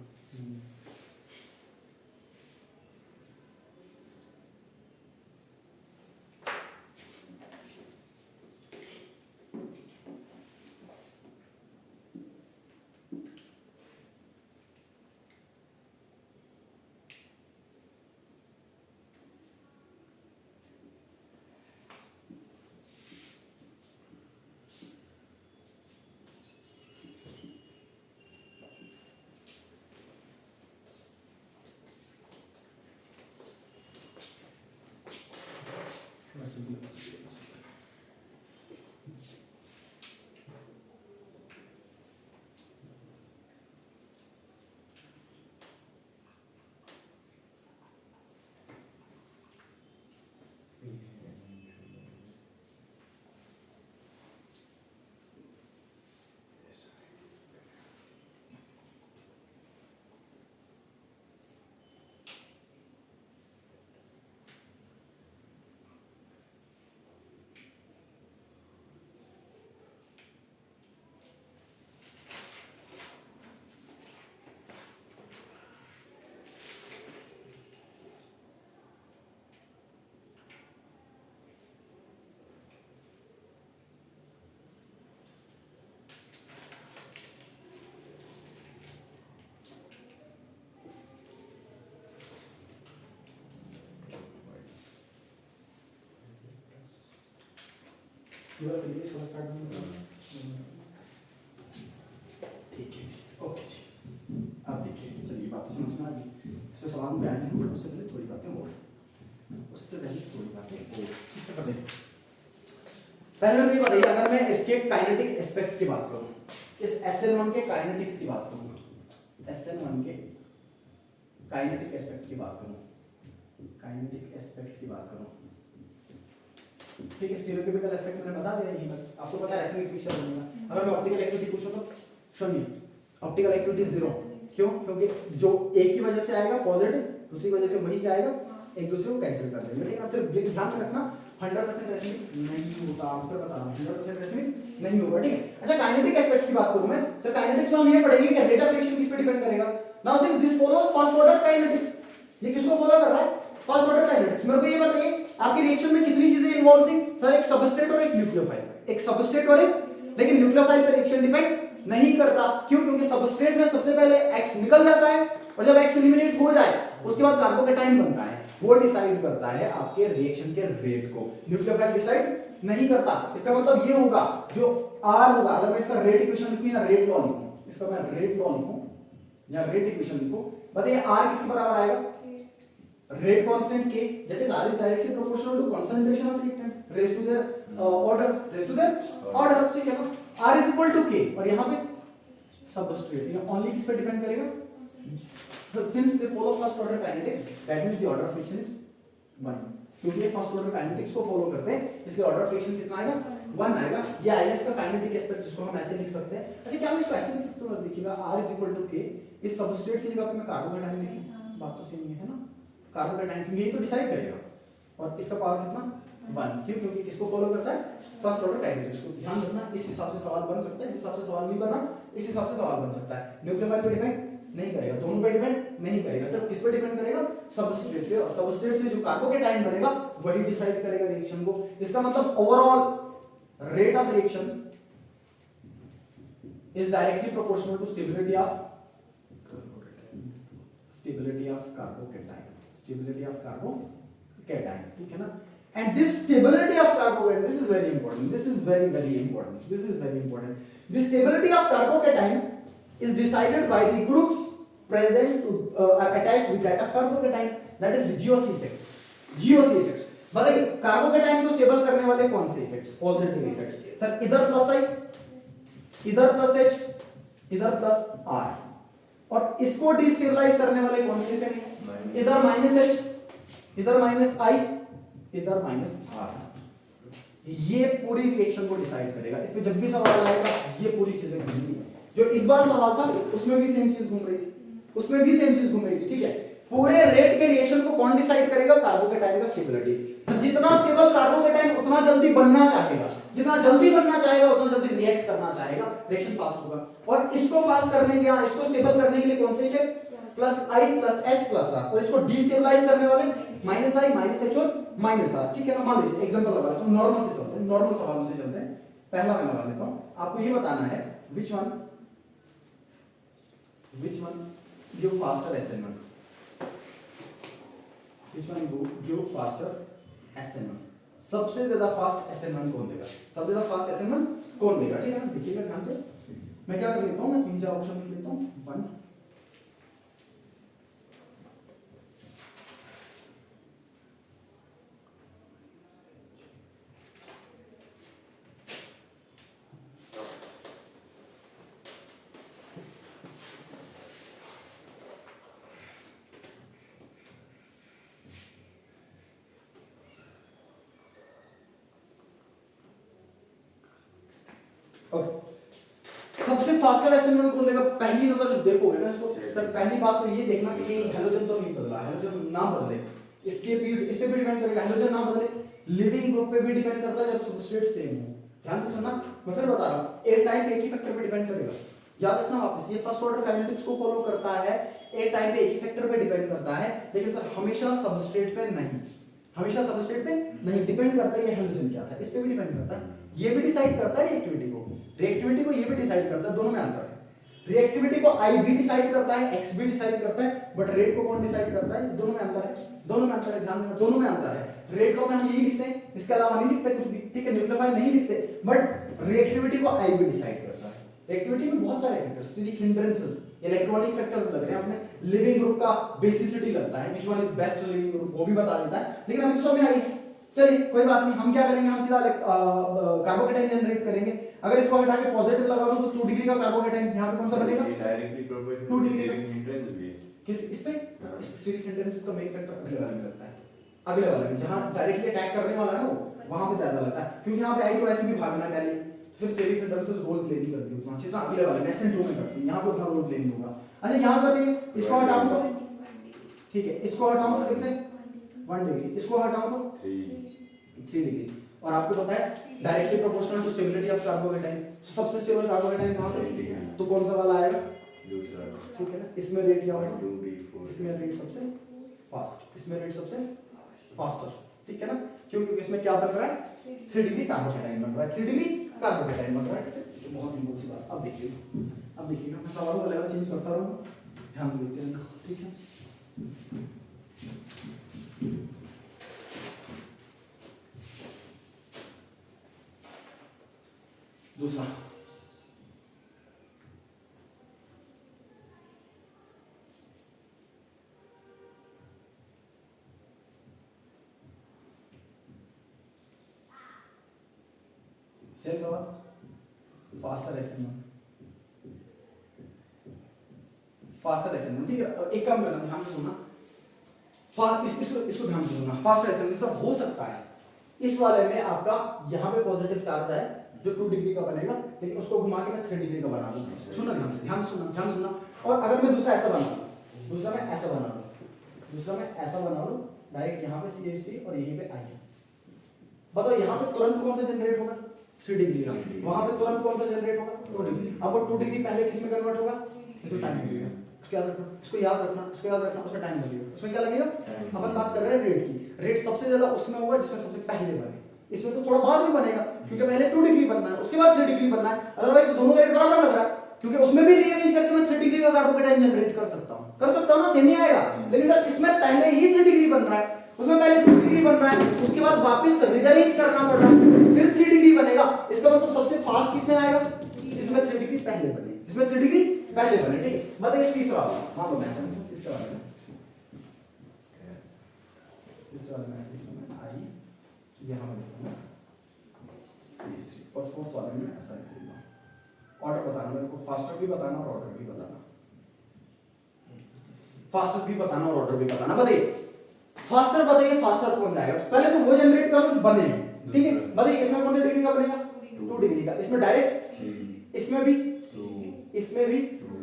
शुगर के लिए थोड़ा स्टार्ट ठीक है, ओके जी। अब देखिए, चलिए बात तो समझ में आ गई। इस पे सवाल में आएंगे, बट उससे पहले थोड़ी बातें और, ठीक है। बताइए पहले मेरे को ये बताइए, अगर मैं इसके काइनेटिक एस्पेक्ट की बात करूं, इस SN1 के काइनेटिक्स की बात करूं, SN1 के काइनेटिक एस्पेक्ट की बात करूं, ठीक है। स्टीरियोकेमिकल एस्पेक्ट मैंने बता दिया यहीं पर, आपको पता है ऐसे में पिक्चर बनेगा। अगर मैं ऑप्टिकल एक्टिविटी पूछूं तो सुनिए, ऑप्टिकल एक्टिविटी 0, क्यों? क्योंकि जो एक की वजह से आएगा पॉजिटिव, दूसरी वजह से वही क्या आएगा, एक दूसरे को कैंसिल कर देंगे। लेकिन फिर ध्यान रखना 100% रेसिमिक नहीं होता, आपको बता रहा हूं 100% रेसिमिक नहीं होगा, ठीक है। अच्छा, काइनेटिक एस्पेक्ट की बात करूं मैं, सर काइनेटिक्स में हम ये पढ़ेंगे कि रेट ऑफ रिएक्शन किस पे डिपेंड करेगा। Now since this follows first order kinetics, ये किसको फॉलो कर रहा है, फर्स्ट ऑर्डर काइनेटिक्स। मेरे को ये बताइए आपकी रिएक्शन में कितनी चीजें इन्वॉल्व थी, सर एक सबस्ट्रेट और एक न्यूक्लियोफाइल, एक सबस्ट्रेट और एक, लेकिन न्यूक्लियोफाइल पे रिएक्शन डिपेंड नहीं करता, क्यों? क्योंकि सबस्ट्रेट में सबसे पहले X निकल जाता है और जब X एलिमिनेट हो जाए उसके बाद कार्बोकैटायन बनता है, वो डिसाइड करता है आपके रिएक्शन के रेट को, न्यूक्लियोफाइल डिसाइड नहीं करता। इसका मतलब ये होगा जो R होगा, अगर मैं इसका रेट इक्वेशन लिखूं या रेट लॉ लिखूं, इसका मैं रेट लॉ लिखूं या रेट इक्वेशन लिखूं, बताइए R किसके बराबर आएगा, rate constant K, that is R is directly proportional to concentration of reactant raised to their orders, ठीक है ना। R is equal to K, और यहाँ पे सबस्ट्रेट, ये ओनली किस पे डिपेंड करेगा, so since they follow first order kinetics, that means the order of friction is 1, क्योंकि ये फर्स्ट ऑर्डर काइनेटिक्स को फॉलो करते हैं, इसलिए ऑर्डर ऑफ फ्रिक्शन कितना आएगा, 1 आएगा। ये आएगा इसका काइनेटिक एस्पेक्ट, जिसको हम ऐसे लिख सकते हैं। अच्छा, क्या मैं इसको ऐसे लिख सकता हूं, देखिएगा R is equal to K, इस सबस्ट्रेट की जगह पे मैं कार्बोकैटायन लिख लूं, बात तो सेम है ना, कार्बोकैटायन, क्योंकि यही तो डिसाइड करेगा, और इसका पावर कितना, 1, क्यों? क्योंकि किसको फॉलो करता है, फर्स्ट ऑर्डर काइनेटिक्स को। ध्यान रखना, इस हिसाब से सवाल बन सकता है, इस हिसाब से सवाल नहीं बना, इस हिसाब से सवाल बन सकता है। न्यूक्लियोफाइल पे डिपेंड नहीं करेगा, दोनों पे डिपेंड नहीं करेगा, सिर्फ किस पे डिपेंड करेगा, सबस्ट्रेट पे, और सबस्ट्रेट पे जो कार्बोकैटायन बनेगा वही डिसाइड करेगा रिएक्शन को। इसका मतलब overall rate of reaction is directly proportional to stability of carbocation, ठीक है ना। And this stability of carbocation, this is very important. This is very important. This stability of carbocation is decided by the groups present to attached with that of carbocation. That is the GOC effects. बताइए कार्बोकैटायन को स्टेबल करने वाले कौन से इफेक्ट्स, पॉजिटिव इफेक्ट्स। सर इधर प्लस I, इधर प्लस H, इधर प्लस R, और इसको डिस्टेबलाइज करने वाले कौन से इफेक्ट, इधर माइनस H, इधर माइनस I, इधर माइनस R। ये पूरी रिएक्शन को डिसाइड करेगा। इस पे जब भी सवाल आएगा ये पूरी चीजें घूमेंगी। जो इस बार सवाल था उसमें भी सेम चीज घूम रही थी, ठीक है। पूरे रेट के रिएक्शन को कौन डिसाइड करेगा, कार्बोकैटायन का स्टेबिलिटी। जितना स्टेबल कार्बोकैटायन उतना जल्दी बनना चाहेगा, उतना जल्दी रिएक्ट करना चाहेगा, रिएक्शन फास्ट होगा। और इसको फास्ट करने के लिए, इसको स्टेबल करने के लिए कौन से effect, plus I plus H plus R, और इसको डिस्टेबलाइज करने वाले माइनस I माइनस H और माइनस R, ठीक है ना। मान लीजिए एग्जांपल लगा लेता हूं, नॉर्मल सवालों से चलते हैं। पहला मैं लगा लेता हूं, आपको ये बताना है which one give faster SN1, सबसे ज्यादा फास्ट SN1 कौन देगा, ठीक है ना। देखिएगा ध्यान से, मैं क्या कर लेता हूं, मैं 3-4 ऑप्शन लिख लेता हूं। 1, सबसे फास्टर SN1 कौन देगा। पहली नजर जब देखोगे ना इसको, तब पहली बात तो ये देखना कि हेलोजन तो नहीं बदला, हेलोजन ना बदले, इस पे भी डिपेंड करेगा, हेलोजन ना बदले। लिविंग ग्रुप पे भी डिपेंड करता है जब सबस्ट्रेट सेम हो। ध्यान से सुनना, मैं फिर बता रहा हूं, एक टाइप एक ही फैक्टर पे डिपेंड करेगा, याद रखना वापस। ये फर्स्ट ऑर्डर काइनेटिक्स को फॉलो करता है, एक टाइप एक ही फैक्टर पे डिपेंड करता है, लेकिन सर हमेशा सबस्ट्रेट पे नहीं डिपेंड करता है। ये हेलोजन क्या था, इस पे भी डिपेंड करता है, ये भी डिसाइड करता है रिएक्टिविटी को ये भी डिसाइड करता है। दोनों में अंतर है, रिएक्टिविटी को I भी डिसाइड करता है, X भी डिसाइड करता है, बट रेट को कौन डिसाइड करता है, दोनों में अंतर है। ध्यान देना, दोनों में अंतर है। रेट लॉ में हम यही लिखते हैं, इसके अलावा नहीं लिखते कुछ भी, ठीक है। न्यूक्लियोफाइल नहीं लिखते, बट रिएक्टिविटी को आईवी डिसाइड करता है। रिएक्टिविटी में बहुत सारे factors, steric hindrances, electronic factors लग रहे हैं, अपने लिविंग ग्रुप का बेसिसिटी लगता है, which one is best leaving group वो भी बता देता है, लेकिन अभी तो समझ में आई। चलिए कोई बात नहीं, हम क्या करेंगे, हम सीधा कार्बोकेटाइन जनरेट करेंगे। अगर इसको हटा के पॉजिटिव लगा दूं तो 2 डिग्री का कार्बोकेटाइन यहां पे कौन सा बनेगा, directly proportional 2 degree living hindrance भी है। किस इस पे स्टिरिक हिंड्रेंसेस का मेन फैक्टर अगले वाले में लगता है, अगले वाले में जहां डायरेक्टली अटैक करने वाला है ना वहां पे ज्यादा लगता है, क्योंकि यहां पे आई तो वैसे भी भागना पहले, फिर स्टिरिक हिंड्रेंसेस रोल प्ले नहीं करती उतना जितना अगले वाले में SN2 में करती है, यहां पे उतना रोल प्ले नहीं होगा। अच्छा यहां पे बताइए, इसको हटाऊं तो ठीक है, इसको हटाऊं तो फिर से 1 डिग्री, इसको हटाऊं तो 3 डिग्री, और आपको पता है directly proportional to stability of carbocation, सबसे स्टेबल कार्बोकेटाइन कहां पे, तो कौन सा वाला आएगा, दूसरा, ठीक है ना। इसमें रेट क्या होगा, 2b4, इसमें रेट सबसे फास्ट, इसमें रेट सबसे फास्टर, ठीक है ना, क्योंकि इसमें क्या बन रहा है, 3 डिग्री कार्बोकेटाइन बन रहा है, 3 डिग्री कार्बोकेटाइन बन रहा है, ठीक है। बहुत सिंपल सी बात। अब देखिएगा मैं सवालों का लेवल चेंज करता रहूंगा, ध्यान से देखते रहना, ठीक है। दूसरा, सेम सवाल, फास्टर SN1, फास्टर SN1, ठीक है। एक काम करना, ध्यान से सुनना, इसको ध्यान से सुनना, फास्टर SN1 सब हो सकता है इस वाले में आपका यहाँ पे पॉजिटिव चार्ज है जो 2 डिग्री का बनेगा, लेकिन उसको घुमा के मैं 3 डिग्री का बना दूं। सुनना ध्यान से सुनना। और अगर मैं दूसरा ऐसा बना लूं, दूसरा मैं ऐसा बना लूं डायरेक्ट यहाँ पे CH3 और यहीं पे I, बताओ यहाँ पे तुरंत कौन सा जनरेट होगा, 3 डिग्री का, वहां पे तुरंत कौन सा जनरेट होगा, 2 डिग्री। अब वो 2 डिग्री पहले किस में कन्वर्ट होगा, इसमें टाइम लगेगा, इसको याद रखना, उसमें टाइम लगेगा, उसमें क्या लगेगा, अपन बात कर रहे हैं रेट की, रेट सबसे ज्यादा उसमें होगा जिसमें सबसे पहले बने, इसमें तो थोड़ा बाद में बनेगा क्योंकि पहले 2 डिग्री बनना है, उसके बाद 3 डिग्री बनना है, अदरवाइज तो दोनों का रेट बराबर लग रहा है, क्योंकि उसमें भी रीअरेंज करके मैं 3 डिग्री का कार्बोकेटाइन जनरेट कर सकता हूं ना, सेम ही आएगा। लेकिन सर इसमें पहले ही 3 डिग्री बन रहा है, उसमें पहले 2 डिग्री बन रहा है, उसके बाद वापस रीअरेंज करना पड़ रहा है, फिर 3 डिग्री बनेगा, इसका मतलब सबसे फास्ट किसमें आएगा, इसमें 3 डिग्री पहले बने, इसमें 3 डिग्री पहले बने, ठीक। बताइए तीसरा वाला, हाँ तो मैं ऐसा नहीं, तीसरा वाला आई यहाँ पर लिखूंगा CH3 और फोर्थ वाले में ऐसा लिखूंगा। ऑर्डर बताना मेरे को, फास्टर भी बताना और ऑर्डर भी बताना, फास्टर भी बताना और ऑर्डर भी बताना। बताइए फास्टर, बताइए फास्टर कौन जाएगा, पहले तो वो जनरेट कर लो जो बने, ठीक है। बताइए इसमें कौन सा डिग्री का बनेगा, 2 डिग्री का, इसमें डायरेक्ट, इसमें भी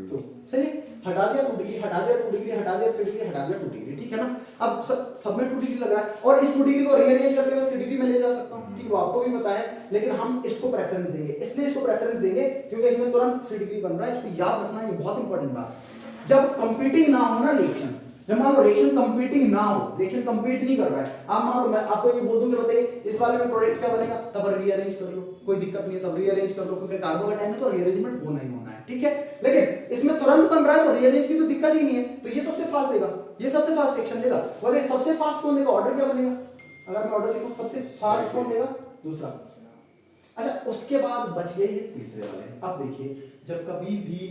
2, चलिए हटा दिया 2 डिग्री, हटा दिया 2 डिग्री, हटा दिया 3 डिग्री, हटा दिया 2 डिग्री, ठीक है ना। अब सब में 2 डिग्री लग रहा है और इस 2 डिग्री को रीअरेंज करके मैं 3 डिग्री में ले जा सकता हूं, ठीक है, वो आपको भी पता है, लेकिन हम इसको प्रेफरेंस देंगे, इसलिए इसको प्रेफरेंस देंगे क्योंकि इसमें तुरंत 3 डिग्री बन रहा है, इसको याद रखना, ये बहुत इंपॉर्टेंट बात। जब कंपीटिंग ना हो ना रिएक्शन, जब मान लो रिएक्शन कंपीटिंग ना हो, रिएक्शन कंपीट नहीं कर रहा है, आप मान लो मैं आपको ये बोल दूं कि बताइए इस वाले में प्रोडक्ट क्या बनेगा, तब रीअरेंज कर लो, कोई दिक्कत नहीं है, तब रीअरेंज कर लो, क्योंकि कार्बोकेटाइन है तो रीअरेंजमेंट होना ही होना है, ठीक है। लेकिन इसमें तुरंत बन रहा है तो रीअरेंज की तो दिक्कत ही नहीं है, तो ये सबसे फास्ट देगा, ये सबसे फास्ट एक्शन देगा। बोले सबसे फास्ट कौन देगा, ऑर्डर क्या बनेगा, अगर मैं ऑर्डर लिखूं सबसे फास्ट कौन देगा, दूसरा। अच्छा उसके बाद बच गए ये तीसरे वाले। अब देखिए जब कभी भी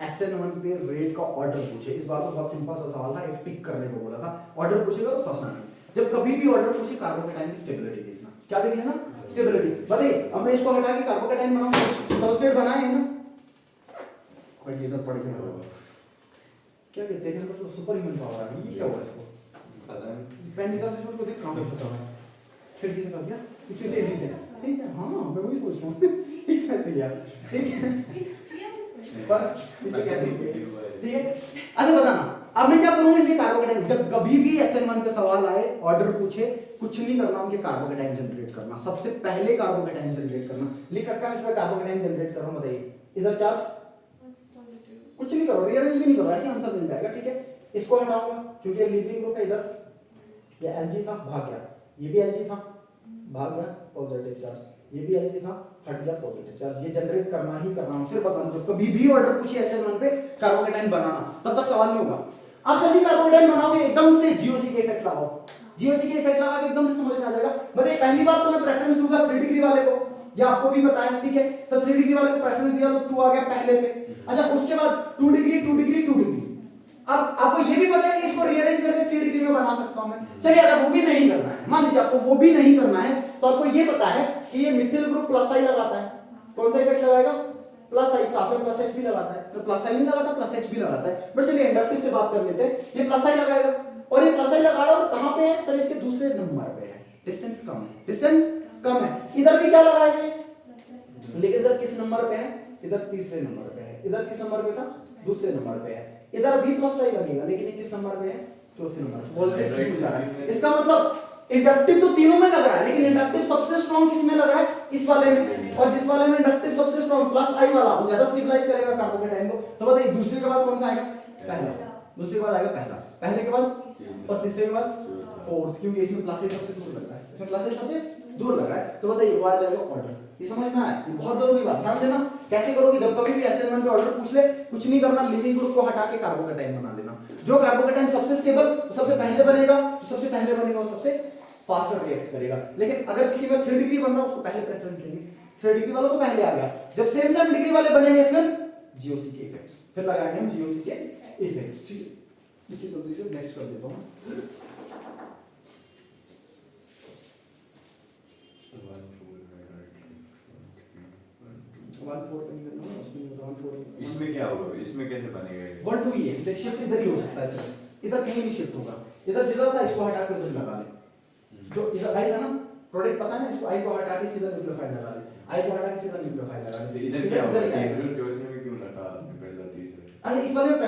SN1 पे रेट का ऑर्डर पूछे, इस बार तो बहुत सिंपल सा सवाल था, एक टिक करने को बोला था, ऑर्डर पूछेगा तो फंसना नहीं, जब कभी भी ऑर्डर पूछे कार्बोकेटाइन की स्टेबिलिटी देखना, क्या देख लेना, स्टेबिलिटी। बताइए अब मैं इसको हटा के कार्बोकेटाइन बनाऊंगा, सबस्ट्रेट बनाए है ना, कोई इधर पड़ गया, क्या कहते हैं तो सुपर ह्यूमन पावर आ गई, क्या हुआ इसको पता नहीं, पेन निकाल से छोड़ को देख कहां पे फंसा हुआ है, खिड़की से फंस गया इतनी तेजी से, ठीक है। हां मैं वही सोच रहा हूं कैसे गया, ठीक है, पर इससे कैसे, ठीक है। अच्छा बताना अब मैं क्या करूंगा, इनके कार्बोकेटाइन, जब कभी भी SN1 पे सवाल आए, ऑर्डर पूछे, कुछ नहीं करना, उनके कार्बोकेटाइन जनरेट करना, सबसे पहले कार्बोकेटाइन जनरेट करना, लिख रखा है इसका कार्बोकेटाइन जनरेट कर रहा हूं। बताइए इधर चार्ज कुछ नहीं करो, रीअरेंज भी नहीं करो, ऐसे आंसर मिल जाएगा, ठीक है। इसको हटाऊंगा क्योंकि लिविंग ग्रुप है इधर, ये Lg था भाग गया, ये भी Lg था भाग गया, पॉजिटिव चार्ज, ये भी Lg था हट गया, पॉजिटिव चार्ज, ये जनरेट करना ही करना। फिर बताना जब कभी भी ऑर्डर पूछे SN1 पे कार्बोकेटाइन बनाना, तब तक सवाल नहीं होगा। आप जैसे कार्बोकेटाइन बनाओगे एकदम से GOC के इफेक्ट लगाओ, जीओसी के इफेक्ट लगा के एकदम से समझ में आ जाएगा। बताइए पहली बात तो मैं प्रेफरेंस दूंगा 3 डिग्री वाले को, ये आपको भी पता है, ठीक है। सर 3 डिग्री वाले को प्रेफरेंस दिया तो 2 आ गया पहले पे। अच्छा उसके बाद 2 डिग्री 2 डिग्री 2 डिग्री। अब आपको ये भी पता है कि इसको रीअरेंज करके 3 डिग्री में बना सकता हूं मैं। चलिए अगर वो भी नहीं करना है, मान लीजिए आपको वो भी नहीं करना है, तो आपको ये पता है कि ये मिथिल ग्रुप प्लस आई लगाता है। कौन सा इफेक्ट लगाएगा? प्लस आई, साथ में प्लस एच भी लगाता है। तो प्लस आई नहीं लगाता, प्लस एच भी लगाता है। बट चलिए इंडक्टिव से बात कर लेते हैं। ये प्लस आई लगाएगा और ये प्लस आई लगा रहा है, कहां पे है? सर इसके दूसरे नंबर पे है, डिस्टेंस कम है, डिस्टेंस कम है। इधर भी क्या लगाएंगे? लेकिन सर किस नंबर पे है? इधर तीसरे नंबर पे है। इधर किस नंबर पे था? दूसरे नंबर पे है। इधर भी प्लस आई लगेगा, लेकिन ये किस नंबर पे है? चौथे नंबर पे। पॉजिटिव। इसका मतलब इंडक्टिव तो तीनों में लग रहा है, लेकिन इंडक्टिव सबसे स्ट्रांग किस में लग रहा है? इस वाले में। और जिस वाले में इंडक्टिव सबसे स्ट्रांग प्लस आई वाला, वो ज्यादा स्टेबलाइज करेगा कार्बोकेटाइन को। तो बताइए दूसरे के बाद कौन सा आएगा? पहला। दूसरे के बाद आएगा पहला, पहले के बाद और तीसरे के बाद फोर्थ, क्योंकि इसमें प्लस आई सबसे दूर लग रहा है, इसमें प्लस आई सबसे दूर लग रहा है। तो बताइए वो आ जाएगा ऑर्डर। ये समझ में आया? ये बहुत जरूरी बात, ध्यान देना। कैसे करोगे? जब कभी भी असाइनमेंट में ऑर्डर पूछ ले, कुछ नहीं करना, लिविंग ग्रुप को हटा के कार्बोकेटाइन बना देना। जो कार्बोकेटाइन सबसे स्टेबल, सबसे पहले बनेगा, जो सबसे पहले बनेगा वो सबसे फास्टर रिएक्ट करेगा। लेकिन अगर किसी में 3 डिग्री बन रहा है, उसको पहले प्रेफरेंस लेंगे। 3 डिग्री वाला तो पहले आ गया। जब सेम डिग्री वाले बनेंगे, फिर जीओसी के इफेक्ट्स, फिर लगाएंगे हम जीओसी के इफेक्ट्स। ठीक है, देखिए जल्दी से नेक्स्ट कर देता हूं। 1 4 नहीं करना है, उसमें नहीं होता 1 4। इसमें क्या होगा? इसमें कैसे बनेगा ये? 1 2 ये देख, शिफ्ट इधर ही हो सकता है सर, इधर कहीं नहीं शिफ्ट होगा। इधर जिधर था इसको हटा के उधर लगा ले। जो इधर आई था ना प्रोडक्ट, पता है ना, इसको आई को हटा के सीधा न्यूक्लियोफाइल लगा ले, आई को हटा के सीधा न्यूक्लियोफाइल लगा ले। इधर क्या होगा? तीसरे चौथे में क्यों रखा आपने पहला तीसरा? अरे इस वाले में